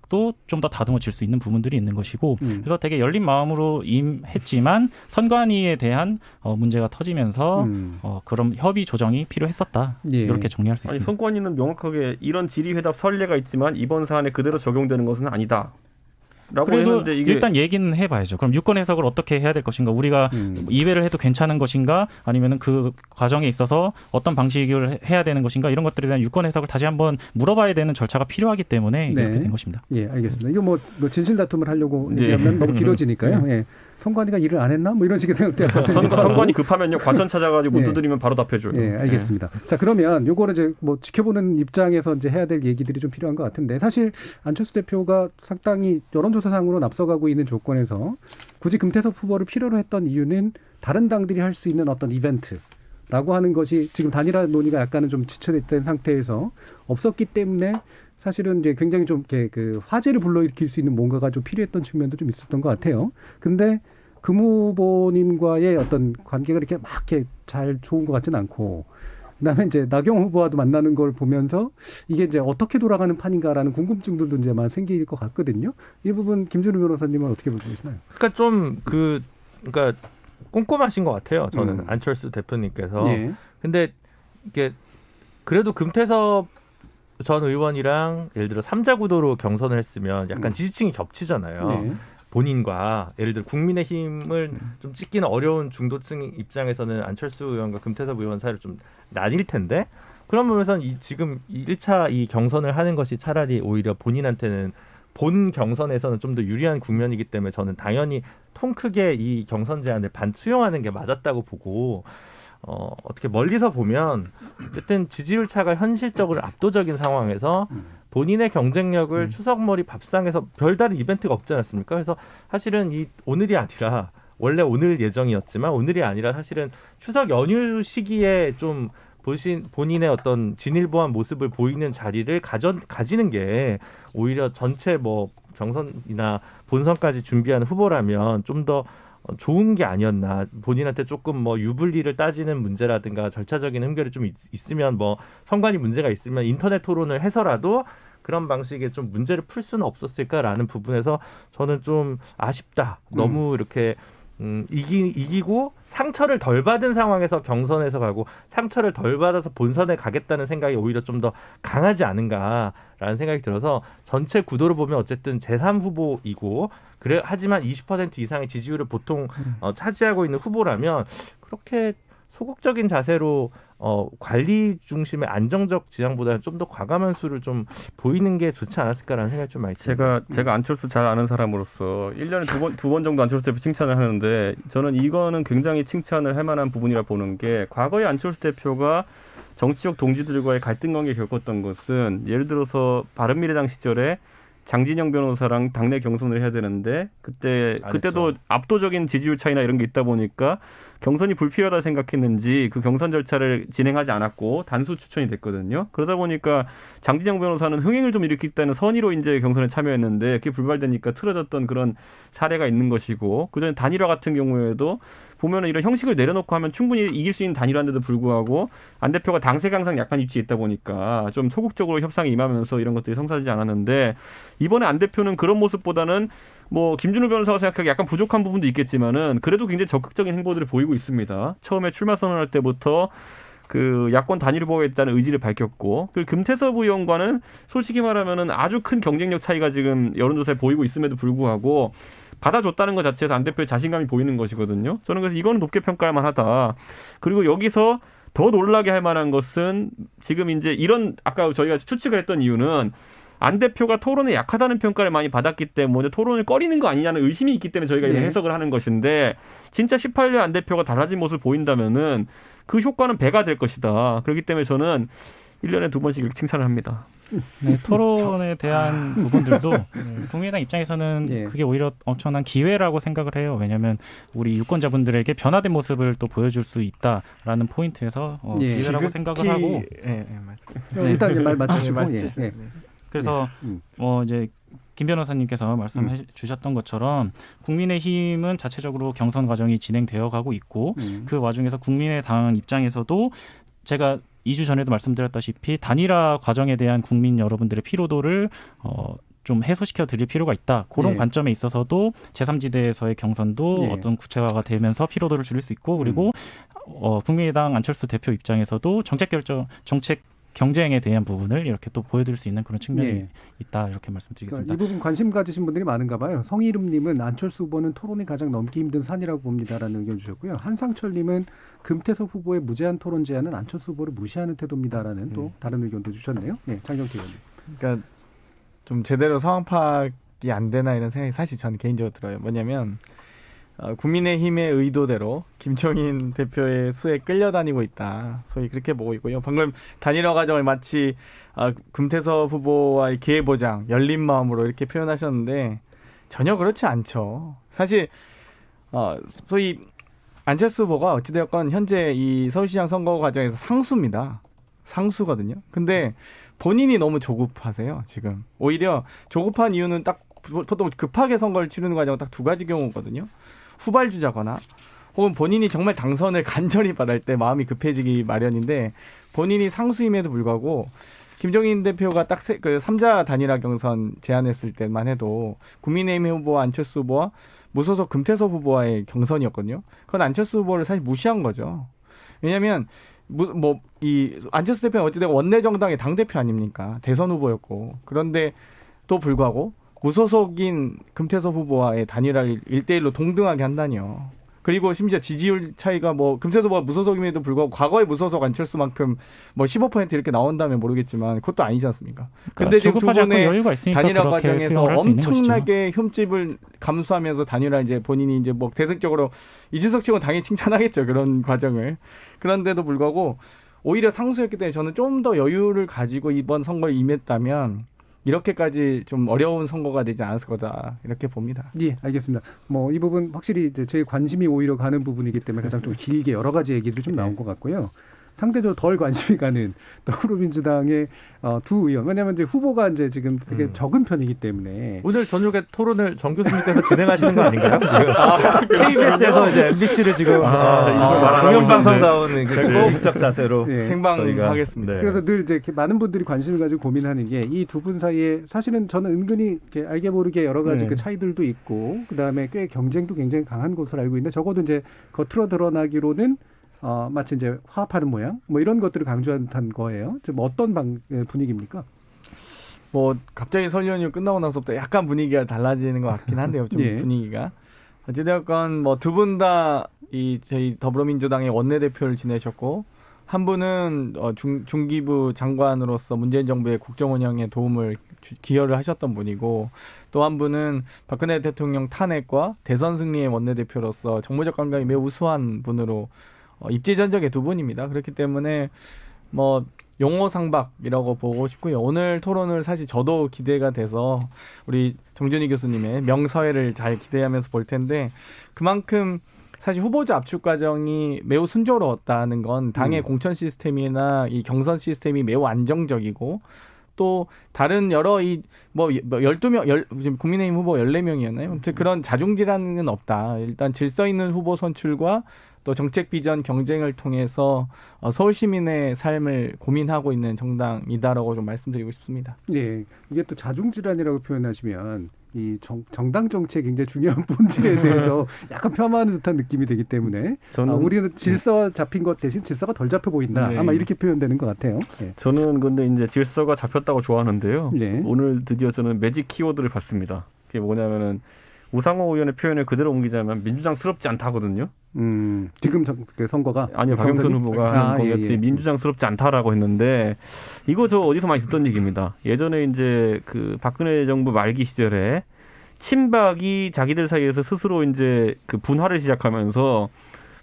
좀 더 다듬어질 수 있는 부분들이 있는 것이고 그래서 되게 열린 마음으로 임했지만 선관위에 대한 문제가 터지면서 그런 협의 조정이 필요했었다. 이렇게 정리할 수 있습니다. 선관위는 명확하게 이런 질의회답 선례가 있지만 이번 사안에 그대로 적용되는 것은 아니다. 그래도 일단 얘기는 해봐야죠. 그럼 유권 해석을 어떻게 해야 될 것인가? 우리가 이회를 해도 괜찮은 것인가? 아니면은 그 과정에 있어서 어떤 방식을 해야 되는 것인가? 이런 것들에 대한 유권 해석을 다시 한번 물어봐야 되는 절차가 필요하기 때문에 이렇게 된 것입니다. 예, 알겠습니다. 이거 뭐 진실 다툼을 하려고 얘기하면 너무 길어지니까요. 예. 선관위가 일을 안 했나? 뭐 이런 식의 생각도 약간 선관위 급하면요. 과천 찾아가지고 문 두드리면 바로 답해줘요. 예, 알겠습니다. 자, 그러면 요거는 이제 뭐 지켜보는 입장에서 이제 해야 될 얘기들이 좀 필요한 것 같은데 사실 안철수 대표가 상당히 여론조사상으로 앞서가고 있는 조건에서 굳이 금태섭 후보를 필요로 했던 이유는 다른 당들이 할 수 있는 어떤 이벤트라고 하는 것이 지금 단일화 논의가 약간은 좀 지쳐있던 상태에서 없었기 때문에 사실은 이제 굉장히 좀 이렇게 그 화제를 불러일으킬 수 있는 뭔가가 좀 필요했던 측면도 좀 있었던 것 같아요. 근데 금 후보님과의 어떤 관계가 이렇게 막 이렇게 잘 좋은 것 같지는 않고, 그다음에 이제 나경원 후보와도 만나는 걸 보면서 이게 이제 어떻게 돌아가는 판인가라는 궁금증들도 이제 많이 생길 것 같거든요. 이 부분 김준우 변호사님은 어떻게 보고 계시나요? 그러니까 좀 그러니까 꼼꼼하신 것 같아요. 저는 안철수 대표님께서. 근데 이게 그래도 금태섭 전 의원이랑 예를 들어 3자 구도로 경선을 했으면 약간 지지층이 겹치잖아요. 본인과 예를 들어 국민의힘을 좀 찍기는 어려운 중도층 입장에서는 안철수 의원과 금태섭 의원 사이를 좀 나뉠 텐데 그런 부분에서는 지금 1차 이 경선을 하는 것이 차라리 오히려 본인한테는 본 경선에서는 좀 더 유리한 국면이기 때문에 저는 당연히 통 크게 이 경선 제안을 수용하는 게 맞았다고 보고 어떻게 멀리서 보면 어쨌든 지지율 차가 현실적으로 압도적인 상황에서 본인의 경쟁력을 추석머리 밥상에서 별다른 이벤트가 없지 않았습니까? 그래서 사실은 오늘이 아니라 원래 오늘 예정이었지만 오늘이 아니라 사실은 추석 연휴 시기에 좀 본인의 어떤 진일보한 모습을 보이는 자리를 가지는 게 오히려 전체 뭐 경선이나 본선까지 준비하는 후보라면 좀 더 좋은 게 아니었나. 본인한테 조금 뭐 유불리를 따지는 문제라든가 절차적인 흠결이 좀 있으면 뭐 선관위 문제가 있으면 인터넷 토론을 해서라도 그런 방식의 좀 문제를 풀 수는 없었을까라는 부분에서 저는 좀 아쉽다. 너무 이렇게 이기고 상처를 덜 받은 상황에서 경선에서 가고 상처를 덜 받아서 본선에 가겠다는 생각이 오히려 좀 더 강하지 않은가라는 생각이 들어서 전체 구도를 보면 어쨌든 제3후보이고 하지만 20% 이상의 지지율을 보통 차지하고 있는 후보라면 그렇게 소극적인 자세로 관리 중심의 안정적 지향보다는 좀 더 과감한 수를 좀 보이는 게 좋지 않았을까라는 생각이 좀 많이 듭니다. 제가 안철수 잘 아는 사람으로서 1년에 두 번 정도 안철수 대표 칭찬을 하는데 저는 이거는 굉장히 칭찬을 할 만한 부분이라 보는 게 과거에 안철수 대표가 정치적 동지들과의 갈등 관계 겪었던 것은 예를 들어서 바른미래당 시절에 장진영 변호사랑 당내 경선을 해야 되는데 그때도 압도적인 지지율 차이나 이런 게 있다 보니까 경선이 불필요하다 생각했는지 그 경선 절차를 진행하지 않았고 단수 추천이 됐거든요. 그러다 보니까 장진영 변호사는 흥행을 좀 일으키겠다는 선의로 이제 경선에 참여했는데 그게 불발되니까 틀어졌던 그런 사례가 있는 것이고 그전에 단일화 같은 경우에도 보면은 이런 형식을 내려놓고 하면 충분히 이길 수 있는 단일화인데도 불구하고 안 대표가 당세강상 약간 입지에 있다 보니까 좀 소극적으로 협상에 임하면서 이런 것들이 성사되지 않았는데 이번에 안 대표는 그런 모습보다는 뭐 김준우 변호사가 생각하기 약간 부족한 부분도 있겠지만은 그래도 굉장히 적극적인 행보들을 보이고 있습니다. 처음에 출마 선언할 때부터 그 야권 단일 후보겠다는 의지를 밝혔고 그 금태섭 의원과는 솔직히 말하면은 아주 큰 경쟁력 차이가 지금 여론조사에 보이고 있음에도 불구하고 받아줬다는 것 자체에서 안 대표의 자신감이 보이는 것이거든요. 저는 그래서 이거는 높게 평가할 만하다. 그리고 여기서 더 놀라게 할 만한 것은 지금 이제 이런 아까 저희가 추측을 했던 이유는 안 대표가 토론에 약하다는 평가를 많이 받았기 때문에 토론을 꺼리는 거 아니냐는 의심이 있기 때문에 저희가 이런 해석을 하는 것인데 진짜 18년 안 대표가 달라진 모습을 보인다면은 그 효과는 배가 될 것이다. 그렇기 때문에 저는 1년에 2번씩 이렇게 칭찬을 합니다. 네, 토론에 대한 부분들도 국민의당 입장에서는 그게 오히려 엄청난 기회라고 생각을 해요. 왜냐하면 우리 유권자분들에게 변화된 모습을 또 보여줄 수 있다라는 포인트에서 기회라고 생각을 하고 일단 이제 말 맞추시고 그래서 이제 김 변호사님께서 말씀해 주셨던 것처럼 국민의힘은 자체적으로 경선 과정이 진행되어 가고 있고 그 와중에서 국민의당 입장에서도 제가 2주 전에도 말씀드렸다시피 단일화 과정에 대한 국민 여러분들의 피로도를 좀 해소시켜 드릴 필요가 있다. 그런 관점에 있어서도 제3지대에서의 경선도 어떤 구체화가 되면서 피로도를 줄일 수 있고 그리고 국민의당 안철수 대표 입장에서도 정책 경쟁에 대한 부분을 이렇게 또 보여드릴 수 있는 그런 측면이 있다 이렇게 말씀드리겠습니다. 이 부분 관심 가지신 분들이 많은가 봐요. 성희름님은 안철수 후보는 토론이 가장 넘기 힘든 산이라고 봅니다라는 의견 주셨고요. 한상철님은 금태섭 후보의 무제한 토론 제안은 안철수 후보를 무시하는 태도입니다라는 또 다른 의견도 주셨네요. 장경태 의원님. 그러니까 좀 제대로 상황 파악이 안 되나 이런 생각이 사실 저는 개인적으로 들어요. 뭐냐면 국민의힘의 의도대로 김종인 대표의 수에 끌려다니고 있다. 소위 그렇게 보고 있고요. 방금 단일화 과정을 마치 금태섭 후보와의 기회보장, 열린 마음으로 이렇게 표현하셨는데 전혀 그렇지 않죠. 사실 소위 안철수 후보가 어찌되었건 현재 이 서울시장 선거 과정에서 상수입니다. 상수거든요. 근데 본인이 너무 조급하세요. 지금. 오히려 조급한 이유는 딱 보통 급하게 선거를 치르는 과정은 딱 두 가지 경우거든요. 후발주자거나 혹은 본인이 정말 당선을 간절히 바랄 때 마음이 급해지기 마련인데 본인이 상수임에도 불구하고 김종인 대표가 딱 그 3자 단일화 경선 제안했을 때만 해도 국민의힘 후보와 안철수 후보와 무소속 금태섭 후보와의 경선이었거든요. 그건 안철수 후보를 사실 무시한 거죠. 왜냐하면 이 안철수 대표는 어찌되건 원내정당의 당대표 아닙니까? 대선 후보였고 그런데 또 불구하고 무소속인 금태섭 후보와의 단일화를 1대1로 동등하게 한다니요. 그리고 심지어 지지율 차이가 금태섭 후보가 무소속임에도 불구하고 과거의 무소속 안철수만큼 15% 이렇게 나온다면 모르겠지만 그것도 아니지 않습니까? 근데 지금 두 분의 단일화 과정에서 엄청나게 흠집을 감수하면서 단일화 이제 본인이 이제 대승적으로 이준석 측은 당연히 칭찬하겠죠. 그런 과정을. 그런데도 불구하고 오히려 상수였기 때문에 저는 좀 더 여유를 가지고 이번 선거에 임했다면 이렇게까지 좀 어려운 선거가 되지 않았을 거다 이렇게 봅니다. 예, 알겠습니다. 이 부분 확실히 제 관심이 오히려 가는 부분이기 때문에 가장 좀 길게 여러 가지 얘기들이 좀 나온 것 같고요. 상대적으로 덜 관심이 가는 더불어민주당의 두 의원. 왜냐하면 이제 후보가 이제 지금 되게 적은 편이기 때문에 오늘 저녁에 토론을 정 교수님께서 진행하시는 거 아닌가요? KBS에서 이제 MBC를 지금 공영방송다운 공적 자세로 생방하겠습니다. 그래서 늘 이제 많은 분들이 관심을 가지고 고민하는 게 이 두 분 사이에 사실은 저는 은근히 이렇게 알게 모르게 여러 가지 그 차이들도 있고 그 다음에 꽤 경쟁도 굉장히 강한 것으로 알고 있는데 적어도 이제 겉으로 드러나기로는 마치 이제 화합하는 모양 이런 것들을 강조한 거예요. 지금 어떤 분위기입니까? 갑자기 설 연휴 끝나고 나서부터 약간 분위기가 달라지는 것 같긴 한데요. 좀 분위기가 어찌되었건 두 분 다 저희 더불어민주당의 원내대표를 지내셨고 한 분은 중기부 장관으로서 문재인 정부의 국정 운영에 도움을 기여를 하셨던 분이고 또 한 분은 박근혜 대통령 탄핵과 대선 승리의 원내대표로서 정무적 감각이 매우 우수한 분으로 입지전적의 두 분입니다. 그렇기 때문에 용호상박이라고 보고 싶고요. 오늘 토론을 사실 저도 기대가 돼서 우리 정준희 교수님의 명서회를 잘 기대하면서 볼 텐데 그만큼 사실 후보자 압축 과정이 매우 순조로웠다는 건 당의 공천 시스템이나 이 경선 시스템이 매우 안정적이고 또 다른 여러 12명, 지금 국민의힘 후보 14명이었나요? 아무튼 그런 자중질환은 없다. 일단 질서 있는 후보 선출과 또 정책 비전 경쟁을 통해서 서울 시민의 삶을 고민하고 있는 정당이다라고 좀 말씀드리고 싶습니다. 네, 이게 또 자중질환이라고 표현하시면 이 정당 정책이 굉장히 중요한 본질에 대해서 약간 폄하하는 듯한 느낌이 되기 때문에 우리는 질서 잡힌 것 대신 질서가 덜 잡혀 보인다. 아마 이렇게 표현되는 것 같아요. 네. 저는 근데 이제 질서가 잡혔다고 좋아하는데요. 오늘 드디어 저는 매직 키워드를 봤습니다. 그게 뭐냐면은 우상호 의원의 표현을 그대로 옮기자면 민주당스럽지 않다거든요. 지금 그 선거가 아니요, 박영선 후보가 하는 공약들이 민주당스럽지 않다라고 했는데 이거 저 어디서 많이 듣던 얘기입니다. 예전에 이제 그 박근혜 정부 말기 시절에 친박이 자기들 사이에서 스스로 이제 그 분화를 시작하면서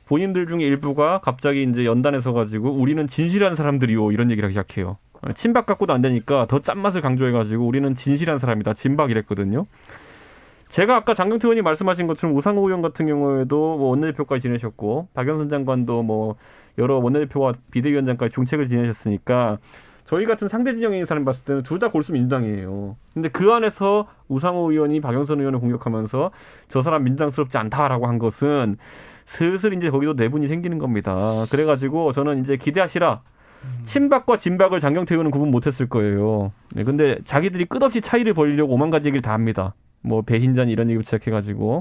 본인들 중에 일부가 갑자기 이제 연단에 서가지고 우리는 진실한 사람들이요 이런 얘기를 하기 시작해요. 친박 갖고도 안 되니까 더 짠맛을 강조해가지고 우리는 진실한 사람이다. 진박이랬거든요. 제가 아까 장경태 의원이 말씀하신 것처럼 우상호 의원 같은 경우에도 뭐 원내대표까지 지내셨고 박영선 장관도 뭐 여러 원내대표와 비대위원장까지 중책을 지내셨으니까 저희 같은 상대 진영에 있는 사람 봤을 때는 둘 다 골수 민주당이에요. 근데 그 안에서 우상호 의원이 박영선 의원을 공격하면서 저 사람 민주당스럽지 않다라고 한 것은 슬슬 이제 거기도 내분이 생기는 겁니다. 그래가지고 저는 이제 기대하시라. 친박과 진박을 장경태 의원은 구분 못했을 거예요. 네, 근데 자기들이 끝없이 차이를 벌이려고 오만 가지 얘기를 다 합니다. 뭐 배신자니 이런 얘기부터 시작해가지고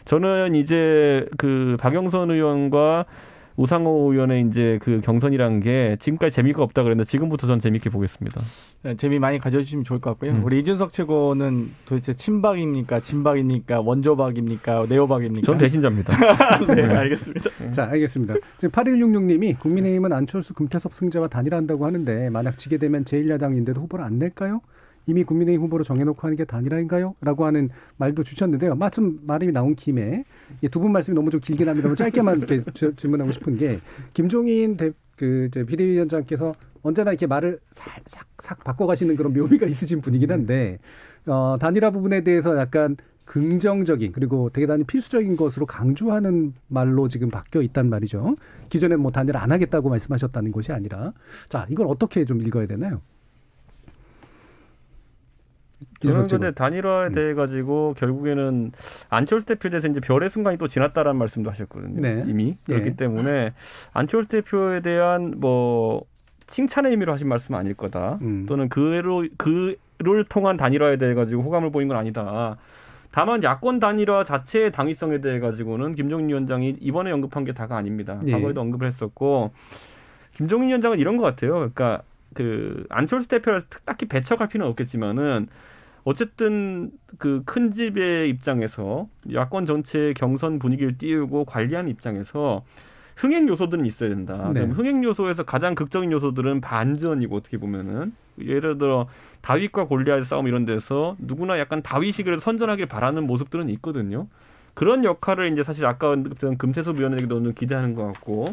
저는 이제 그 박영선 의원과 우상호 의원의 이제 그 경선이라는 게 지금까지 재미가 없다 그랬는데 지금부터 전 재밌게 보겠습니다. 네, 재미 많이 가져주시면 좋을 것 같고요. 우리 이준석 최고는 도대체 친박입니까, 진박입니까, 원조박입니까, 네오박입니까? 전 배신자입니다. 네, 알겠습니다. 자, 알겠습니다. 지금 8166님이 국민의힘은 안철수, 금태섭 승자와 단일화한다고 하는데 만약 지게 되면 제1야당인데도 후보를 안 낼까요? 이미 국민의힘 후보로 정해놓고 하는 게 단일화인가요? 라고 하는 말도 주셨는데요. 말이 나온 김에 두 분 말씀이 너무 좀 길게 나면 짧게만 이렇게 질문하고 싶은 게 김종인 비대위원장께서 언제나 이렇게 말을 싹 바꿔가시는 그런 묘미가 있으신 분이긴 한데 단일화 부분에 대해서 약간 긍정적인 그리고 대단히 필수적인 것으로 강조하는 말로 지금 바뀌어 있단 말이죠. 기존에 뭐 단일화 안 하겠다고 말씀하셨다는 것이 아니라 자 이걸 어떻게 좀 읽어야 되나요? 저는 근데 단일화에 대해 가지고 결국에는 안철수 대표에 대해서 이제 별의 순간이 또 지났다라는 말씀도 하셨거든요. 네. 이미 그렇기 때문에 안철수 대표에 대한 뭐 칭찬의 의미로 하신 말씀은 아닐 거다. 또는 그를 통한 단일화에 대해 가지고 호감을 보인 건 아니다. 다만 야권 단일화 자체의 당위성에 대해 가지고는 김종인 위원장이 이번에 언급한 게 다가 아닙니다. 네. 과거에도 언급을 했었고 김종인 위원장은 이런 것 같아요. 그러니까 그 안철수 대표를 딱히 배척할 필요는 없겠지만은 어쨌든 그 큰 집의 입장에서 야권 전체의 경선 분위기를 띄우고 관리하는 입장에서 흥행 요소들은 있어야 된다. 네. 그럼 흥행 요소에서 가장 극적인 요소들은 반전이고 어떻게 보면은 예를 들어 다윗과 골리앗의 싸움 이런 데서 누구나 약간 다윗식을 선전하길 바라는 모습들은 있거든요. 그런 역할을 이제 사실 아까 언급했던 금태섭 위원에게도 기대하는 것 같고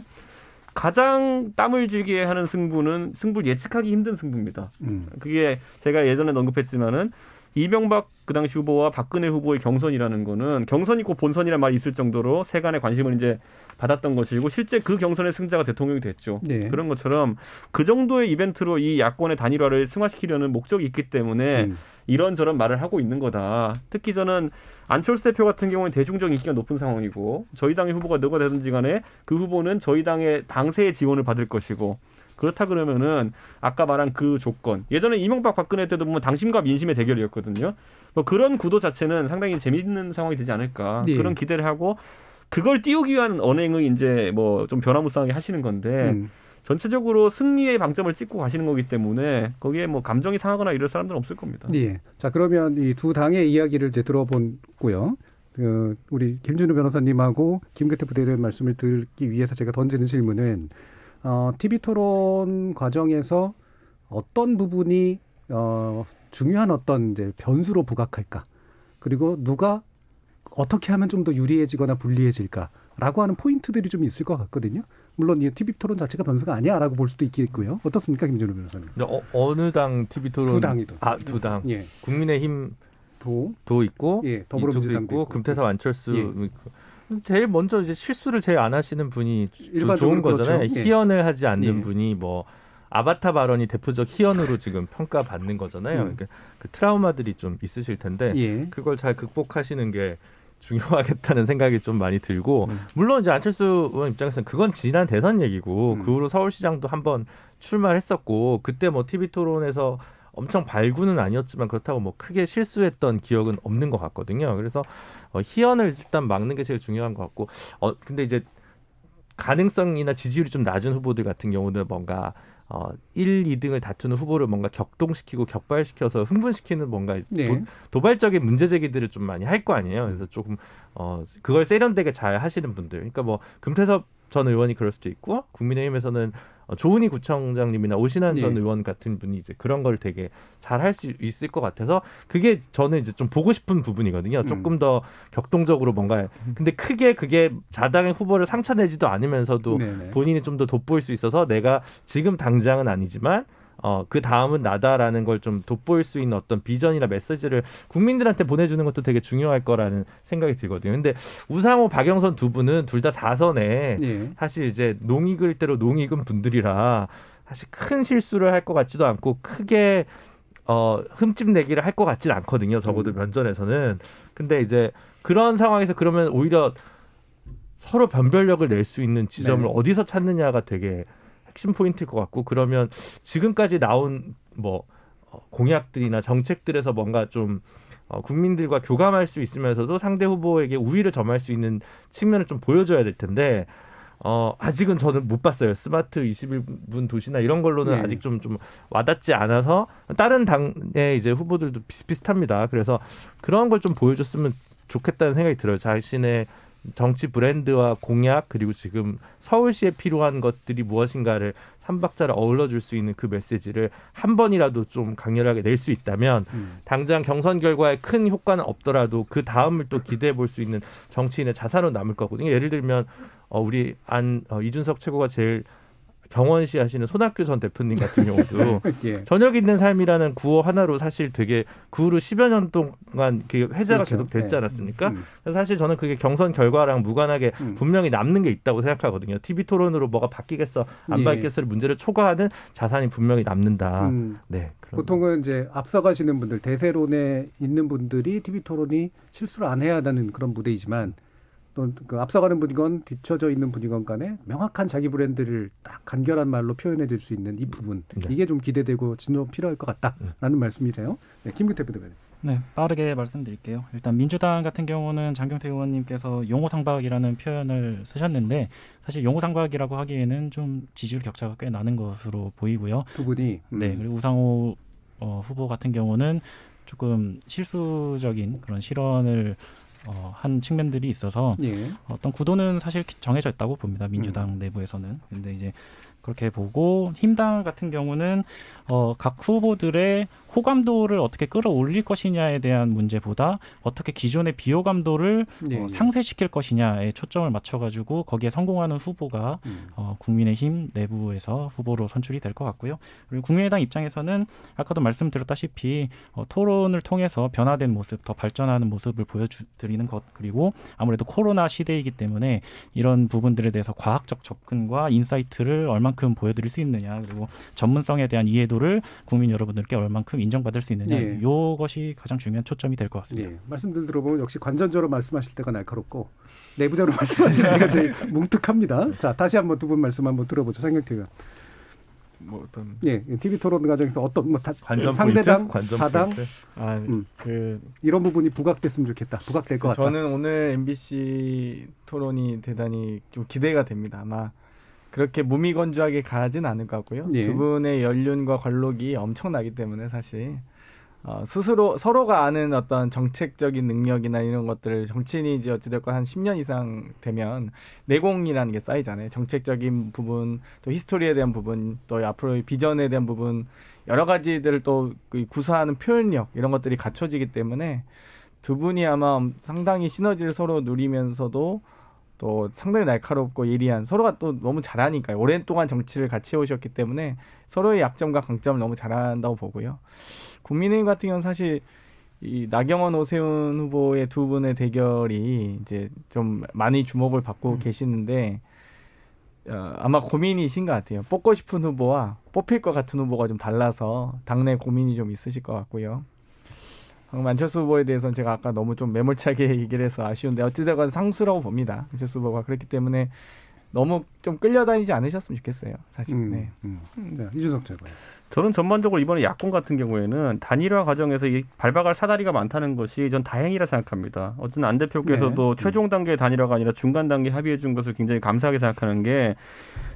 가장 땀을 쥐게 하는 승부는 승부를 예측하기 힘든 승부입니다. 그게 제가 예전에 언급했지만은 이명박 그 당시 후보와 박근혜 후보의 경선이라는 거는 경선이 곧 본선이라는 말이 있을 정도로 세간의 관심을 이제 받았던 것이고 실제 그 경선의 승자가 대통령이 됐죠. 네. 그런 것처럼 그 정도의 이벤트로 이 야권의 단일화를 승화시키려는 목적이 있기 때문에 이런저런 말을 하고 있는 거다. 특히 저는 안철수 대표 같은 경우는 대중적 인기가 높은 상황이고 저희 당의 후보가 누가 되든지 간에 그 후보는 저희 당의 당세의 지원을 받을 것이고 그렇다 그러면은 아까 말한 그 조건 예전에 이명박 박근혜 때도 보면 당심과 민심의 대결이었거든요. 뭐 그런 구도 자체는 상당히 재미있는 상황이 되지 않을까 그런 기대를 하고 그걸 띄우기 위한 언행을 이제 뭐 좀 변화무쌍하게 하시는 건데 전체적으로 승리의 방점을 찍고 가시는 거기 때문에 거기에 뭐 감정이 상하거나 이럴 사람들은 없을 겁니다. 예. 자 그러면 이 두 당의 이야기를 이제 들어보고요. 우리 김준우 변호사님하고 김근태 부대변인 말씀을 듣기 위해서 제가 던지는 질문은 TV 토론 과정에서 어떤 부분이 중요한 어떤 이제 변수로 부각할까? 그리고 누가 어떻게 하면 좀 더 유리해지거나 불리해질까라고 하는 포인트들이 좀 있을 것 같거든요. 물론 이 TV 토론 자체가 변수가 아니야라고 볼 수도 있겠고요. 어떻습니까, 김준호 변호사님? 어느 당 TV 토론? 두 당이든. 두 당. 예. 국민의힘 도 있고, 예, 더불어민주당도 있고, 금태섭 안철수. 예. 제일 먼저 이제 실수를 제일 안 하시는 분이 좋은 그렇죠. 거잖아요. 예. 희연을 하지 않는 예. 분이 뭐 아바타 발언이 대표적 희연으로 지금 평가받는 거잖아요. 그러니까 그 트라우마들이 좀 있으실 텐데 예. 그걸 잘 극복하시는 게 중요하겠다는 생각이 좀 많이 들고 물론 이제 안철수 의원 입장에서는 그건 지난 대선 얘기고 그 후로 서울시장도 한번 출마했었고 그때 뭐 TV 토론에서 엄청 발군은 아니었지만 그렇다고 뭐 크게 실수했던 기억은 없는 것 같거든요. 그래서 희연을 일단 막는 게 제일 중요한 것 같고 근데 이제 가능성이나 지지율이 좀 낮은 후보들 같은 경우는 뭔가 1, 2등을 다투는 후보를 뭔가 격동시키고 격발시켜서 흥분시키는 뭔가 네. 도발적인 문제 제기들을 좀 많이 할 거 아니에요. 그래서 조금 그걸 세련되게 잘 하시는 분들. 그러니까 뭐 금태섭 전 의원이 그럴 수도 있고 국민의힘에서는 조은희 구청장님이나 오신환 전 네. 의원 같은 분이 이제 그런 걸 되게 잘 할 수 있을 것 같아서 그게 저는 이제 좀 보고 싶은 부분이거든요. 조금 더 격동적으로 뭔가 근데 크게 그게 자당의 후보를 상처내지도 않으면서도 네네. 본인이 좀 더 돋보일 수 있어서 내가 지금 당장은 아니지만 그 다음은 나다라는 걸 좀 돋보일 수 있는 어떤 비전이나 메시지를 국민들한테 보내주는 것도 되게 중요할 거라는 생각이 들거든요. 근데 우상호, 박영선 두 분은 둘 다 4선에 네. 사실 이제 농익을 대로 농익은 분들이라 사실 큰 실수를 할 것 같지도 않고 크게 흠집 내기를 할 것 같지는 않거든요. 적어도 면전에서는. 근데 이제 그런 상황에서 그러면 오히려 서로 변별력을 낼 수 있는 지점을 네. 어디서 찾느냐가 되게 핵심 포인트일 것 같고 그러면 지금까지 나온 뭐 공약들이나 정책들에서 뭔가 좀 국민들과 교감할 수 있으면서도 상대 후보에게 우위를 점할 수 있는 측면을 좀 보여줘야 될 텐데 아직은 저는 못 봤어요. 스마트 21분 도시나 이런 걸로는 네. 아직 좀 와닿지 않아서 다른 당의 이제 후보들도 비슷비슷합니다. 그래서 그런 걸 좀 보여줬으면 좋겠다는 생각이 들어요. 자신의 정치 브랜드와 공약 그리고 지금 서울시에 필요한 것들이 무엇인가를 삼박자를 어울러줄 수 있는 그 메시지를 한 번이라도 좀 강렬하게 낼 수 있다면 당장 경선 결과에 큰 효과는 없더라도 그 다음을 또 기대해 볼 수 있는 정치인의 자산으로 남을 거거든요. 예를 들면 우리 이준석 최고가 제일 경원시 하시는 손학규 전 대표님 같은 경우도 예. 저녁 있는 삶이라는 구호 하나로 사실 되게 그 후로 10여 년 동안 회자가 그렇죠. 계속 됐지 네. 않았습니까? 그래서 사실 저는 그게 경선 결과랑 무관하게 분명히 남는 게 있다고 생각하거든요. TV 토론으로 뭐가 바뀌겠어 안 예. 바뀌겠어를 문제를 초과하는 자산이 분명히 남는다. 네, 그런 보통은 이제 앞서가시는 분들, 대세론에 있는 분들이 TV 토론이 실수를 안 해야 하는 그런 무대이지만 또 그 앞서가는 분이건 뒤처져 있는 분이건 간에 명확한 자기 브랜드를 딱 간결한 말로 표현해 줄 수 있는 이 부분 네. 이게 좀 기대되고 진도 필요할 것 같다라는 말씀이세요. 네, 김규태 부대변인. 네, 빠르게 말씀드릴게요. 일단 민주당 같은 경우는 장경태 의원님께서 용호상박이라는 표현을 쓰셨는데 사실 용호상박이라고 하기에는 좀 지지율 격차가 꽤 나는 것으로 보이고요. 두 분이 네, 그리고 우상호 후보 같은 경우는 조금 실수적인 그런 실언을 한 측면들이 있어서 예. 어떤 구도는 사실 정해져 있다고 봅니다. 민주당 내부에서는. 근데 이제 그렇게 보고 힘당 같은 경우는 각 후보들의 호감도를 어떻게 끌어올릴 것이냐에 대한 문제보다 어떻게 기존의 비호감도를 예. 상쇄시킬 것이냐에 초점을 맞춰가지고 거기에 성공하는 후보가 국민의힘 내부에서 후보로 선출이 될 것 같고요. 그리고 국민의당 입장에서는 아까도 말씀드렸다시피 토론을 통해서 변화된 모습, 더 발전하는 모습을 보여드리는 것 그리고 아무래도 코로나 시대이기 때문에 이런 부분들에 대해서 과학적 접근과 인사이트를 얼만큼 보여드릴 수 있느냐 그리고 전문성에 대한 이해도를 국민 여러분들께 얼만큼 인정받을 수 있느냐 예. 이것이 가장 중요한 초점이 될 것 같습니다. 예. 말씀들 들어보면 역시 관전적으로 말씀하실 때가 날카롭고 내부적으로 말씀하실 때가 제일 뭉툭합니다. 자, 다시 한번 두 분 말씀 한번 들어보죠. 장경태 의원. 뭐 어떤 예, TV 토론 과정에서 어떤 뭐 관전 상대당, 포인트? 관전 자당 포인트? 이런 부분이 부각됐으면 좋겠다. 부각될 것 같다. 저는 오늘 MBC 토론이 대단히 좀 기대가 됩니다. 아마 그렇게 무미건조하게 가진 않을 것 같고요. 예. 두 분의 연륜과 관록이 엄청나기 때문에 사실 스스로 서로가 아는 어떤 정책적인 능력이나 이런 것들을 정치인이 이제 어찌됐건 한 10년 이상 되면 내공이라는 게 쌓이잖아요. 정책적인 부분, 또 히스토리에 대한 부분, 또 앞으로의 비전에 대한 부분 여러 가지들을 또 구사하는 표현력 이런 것들이 갖춰지기 때문에 두 분이 아마 상당히 시너지를 서로 누리면서도 또 상당히 날카롭고 예리한 서로가 또 너무 잘하니까요. 오랜동안 정치를 같이 해오셨기 때문에 서로의 약점과 강점을 너무 잘한다고 보고요. 국민의힘 같은 경우는 사실 이 나경원, 오세훈 후보의 두 분의 대결이 이제 좀 많이 주목을 받고 계시는데 아마 고민이신 것 같아요. 뽑고 싶은 후보와 뽑힐 것 같은 후보가 좀 달라서 당내 고민이 좀 있으실 것 같고요. 안철수 후보에 대해서는 제가 아까 너무 좀 매몰차게 얘기를 해서 아쉬운데 어찌되건 상수라고 봅니다. 안철수 후보가 그렇기 때문에 너무 좀 끌려다니지 않으셨으면 좋겠어요. 사실. 네. 네, 이준석 최고요. 저는 전반적으로 이번에 야권 같은 경우에는 단일화 과정에서 이 밟아갈 사다리가 많다는 것이 전 다행이라 생각합니다. 어쨌든 안 대표께서도 최종 단계 단일화가 아니라 중간 단계 합의해 준 것을 굉장히 감사하게 생각하는 게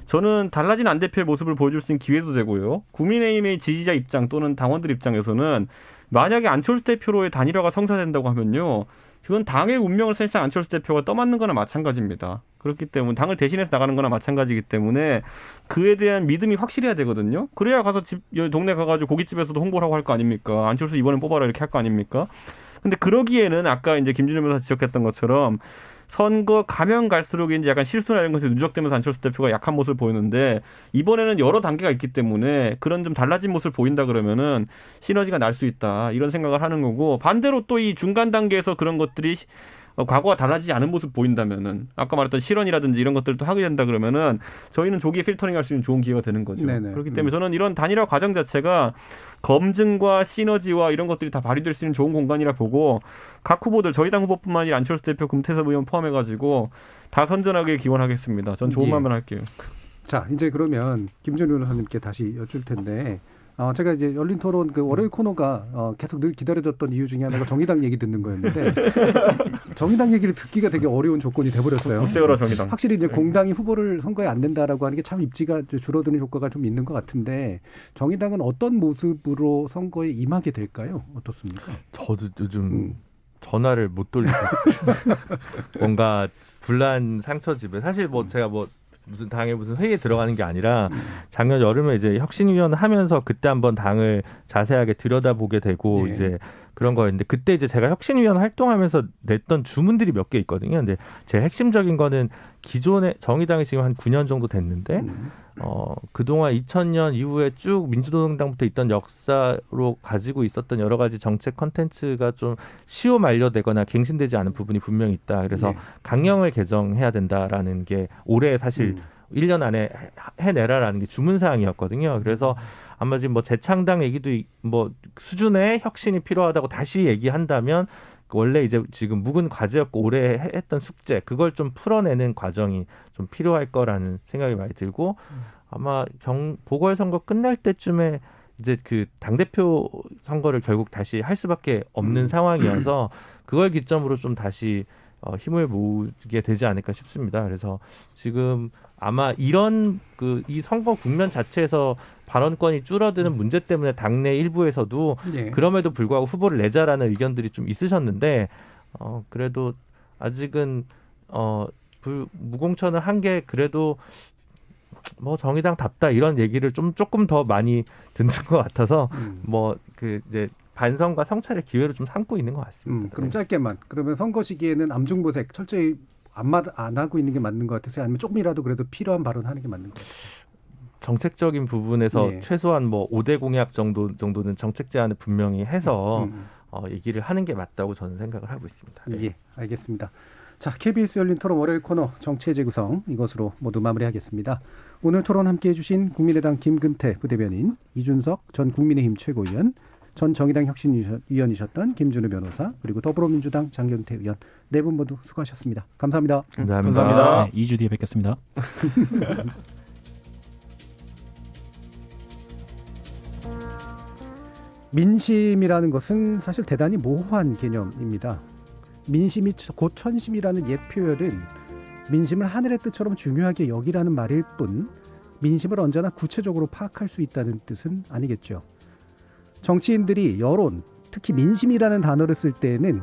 저는 달라진 안 대표의 모습을 보여줄 수 있는 기회도 되고요. 국민의힘의 지지자 입장 또는 당원들 입장에서는 만약에 안철수 대표로의 단일화가 성사된다고 하면요. 그건 당의 운명을 사실상 안철수 대표가 떠맡는 거나 마찬가지입니다. 그렇기 때문에 당을 대신해서 나가는 거나 마찬가지이기 때문에 그에 대한 믿음이 확실해야 되거든요. 그래야 가서 동네 가가지고 고깃집에서도 홍보를 하고 할 거 아닙니까? 안철수 이번엔 뽑아라 이렇게 할 거 아닙니까? 근데 그러기에는 아까 이제 김준일 변호사 지적했던 것처럼 선거 가면 갈수록 이제 약간 실수나 이런 것이 누적되면서 안철수 대표가 약한 모습을 보이는데 이번에는 여러 단계가 있기 때문에 그런 좀 달라진 모습을 보인다 그러면은 시너지가 날 수 있다 이런 생각을 하는 거고 반대로 또 이 중간 단계에서 그런 것들이 과거와 달라지지 않은 모습 보인다면은 아까 말했던 실언이라든지 이런 것들도 하게 된다 그러면은 저희는 조기에 필터링할 수 있는 좋은 기회가 되는 거죠. 네네. 그렇기 때문에 저는 이런 단일화 과정 자체가 검증과 시너지와 이런 것들이 다 발휘될 수 있는 좋은 공간이라 보고 각 후보들 저희 당 후보뿐만 아니라 안철수 대표, 금태섭 의원 포함해가지고 다 선전하게 기원하겠습니다. 전 좋은 말만 할게요. 자, 이제 그러면 김준일 의원님께 다시 여쭐 텐데. 제가 이제 열린 토론 그 월요일 코너가 계속 늘 기다려졌던 이유 중에 하나가 정의당 얘기 듣는 거였는데 정의당 얘기를 듣기가 되게 어려운 조건이 돼버렸어요. 세월호 정의당. 확실히 이제 공당이 후보를 선거에 안 낸다라고 하는 게 참 입지가 줄어드는 효과가 좀 있는 것 같은데 정의당은 어떤 모습으로 선거에 임하게 될까요? 어떻습니까? 저도 요즘 전화를 못 돌리고 있어요. 뭔가 불난 상처집에 사실 뭐 제가 뭐 무슨 당에 무슨 회의에 들어가는 게 아니라 작년 여름에 이제 혁신위원 하면서 그때 한번 당을 자세하게 들여다보게 되고 이제 그런 거였는데 그때 이제 제가 혁신위원 활동하면서 냈던 주문들이 몇 개 있거든요. 근데 제일 핵심적인 거는 기존의 정의당이 지금 한 9년 정도 됐는데 그동안 2000년 이후에 쭉 민주노동당부터 있던 역사로 가지고 있었던 여러 가지 정책 컨텐츠가 좀 시효 만료되거나 갱신되지 않은 부분이 분명히 있다. 그래서 강령을 개정해야 된다라는 게 올해 사실 1년 안에 해내라라는 게 주문사항이었거든요. 그래서 아마 지금 뭐 재창당 얘기도 뭐 수준의 혁신이 필요하다고 다시 얘기한다면 원래 이제 지금 묵은 과제였고 올해 했던 숙제 그걸 좀 풀어내는 과정이 좀 필요할 거라는 생각이 많이 들고 아마 보궐선거 끝날 때쯤에 이제 그 당대표 선거를 결국 다시 할 수밖에 없는 상황이어서 그걸 기점으로 좀 다시 힘을 모으게 되지 않을까 싶습니다. 그래서 지금 아마 이런 이 선거 국면 자체에서 발언권이 줄어드는 문제 때문에 당내 일부에서도 그럼에도 불구하고 후보를 내자라는 의견들이 좀 있으셨는데 그래도 아직은 무공천을 한 게 그래도 뭐 정의당답다 이런 얘기를 좀 조금 더 많이 듣는 것 같아서 뭐 그 이제 반성과 성찰의 기회를 좀 삼고 있는 것 같습니다. 그럼 짧게만 그러면 선거 시기에는 암중보색 철저히 안 하고 있는 게 맞는 것 같아서 아니면 조금이라도 그래도 필요한 발언하는 게 맞는 것 같아요. 정책적인 부분에서 최소한 뭐 5대 공약 정도는 정책 제안을 분명히 해서 얘기를 하는 게 맞다고 저는 생각을 하고 있습니다. 예, 알겠습니다. 자, KBS 열린 토론 월요일 코너 정치의 재구성 이것으로 모두 마무리하겠습니다. 오늘 토론 함께해 주신 국민의당 김근태 부대변인, 이준석 전 국민의힘 최고위원, 전 정의당 혁신위원이셨던 김준우 변호사, 그리고 더불어민주당 장경태 의원 네 분 모두 수고하셨습니다. 감사합니다. 감사합니다. 네, 2주 뒤에 뵙겠습니다. 민심이라는 것은 사실 대단히 모호한 개념입니다. 민심이 곧 천심이라는 옛 표현은 민심을 하늘의 뜻처럼 중요하게 여기라는 말일 뿐 민심을 언제나 구체적으로 파악할 수 있다는 뜻은 아니겠죠. 정치인들이 여론, 특히 민심이라는 단어를 쓸 때에는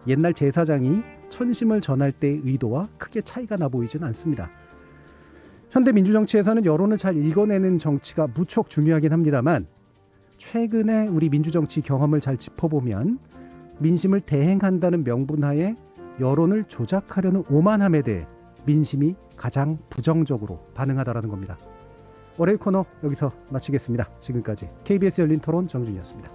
옛날 제사장이 천심을 전할 때의 의도와 크게 차이가 나 보이지는 않습니다. 현대 민주정치에서는 여론을 잘 읽어내는 정치가 무척 중요하긴 합니다만 최근에 우리 민주정치 경험을 잘 짚어보면 민심을 대행한다는 명분하에 여론을 조작하려는 오만함에 대해 민심이 가장 부정적으로 반응하다라는 겁니다. 월요일 코너 여기서 마치겠습니다. 지금까지 KBS 열린 토론 정준이었습니다.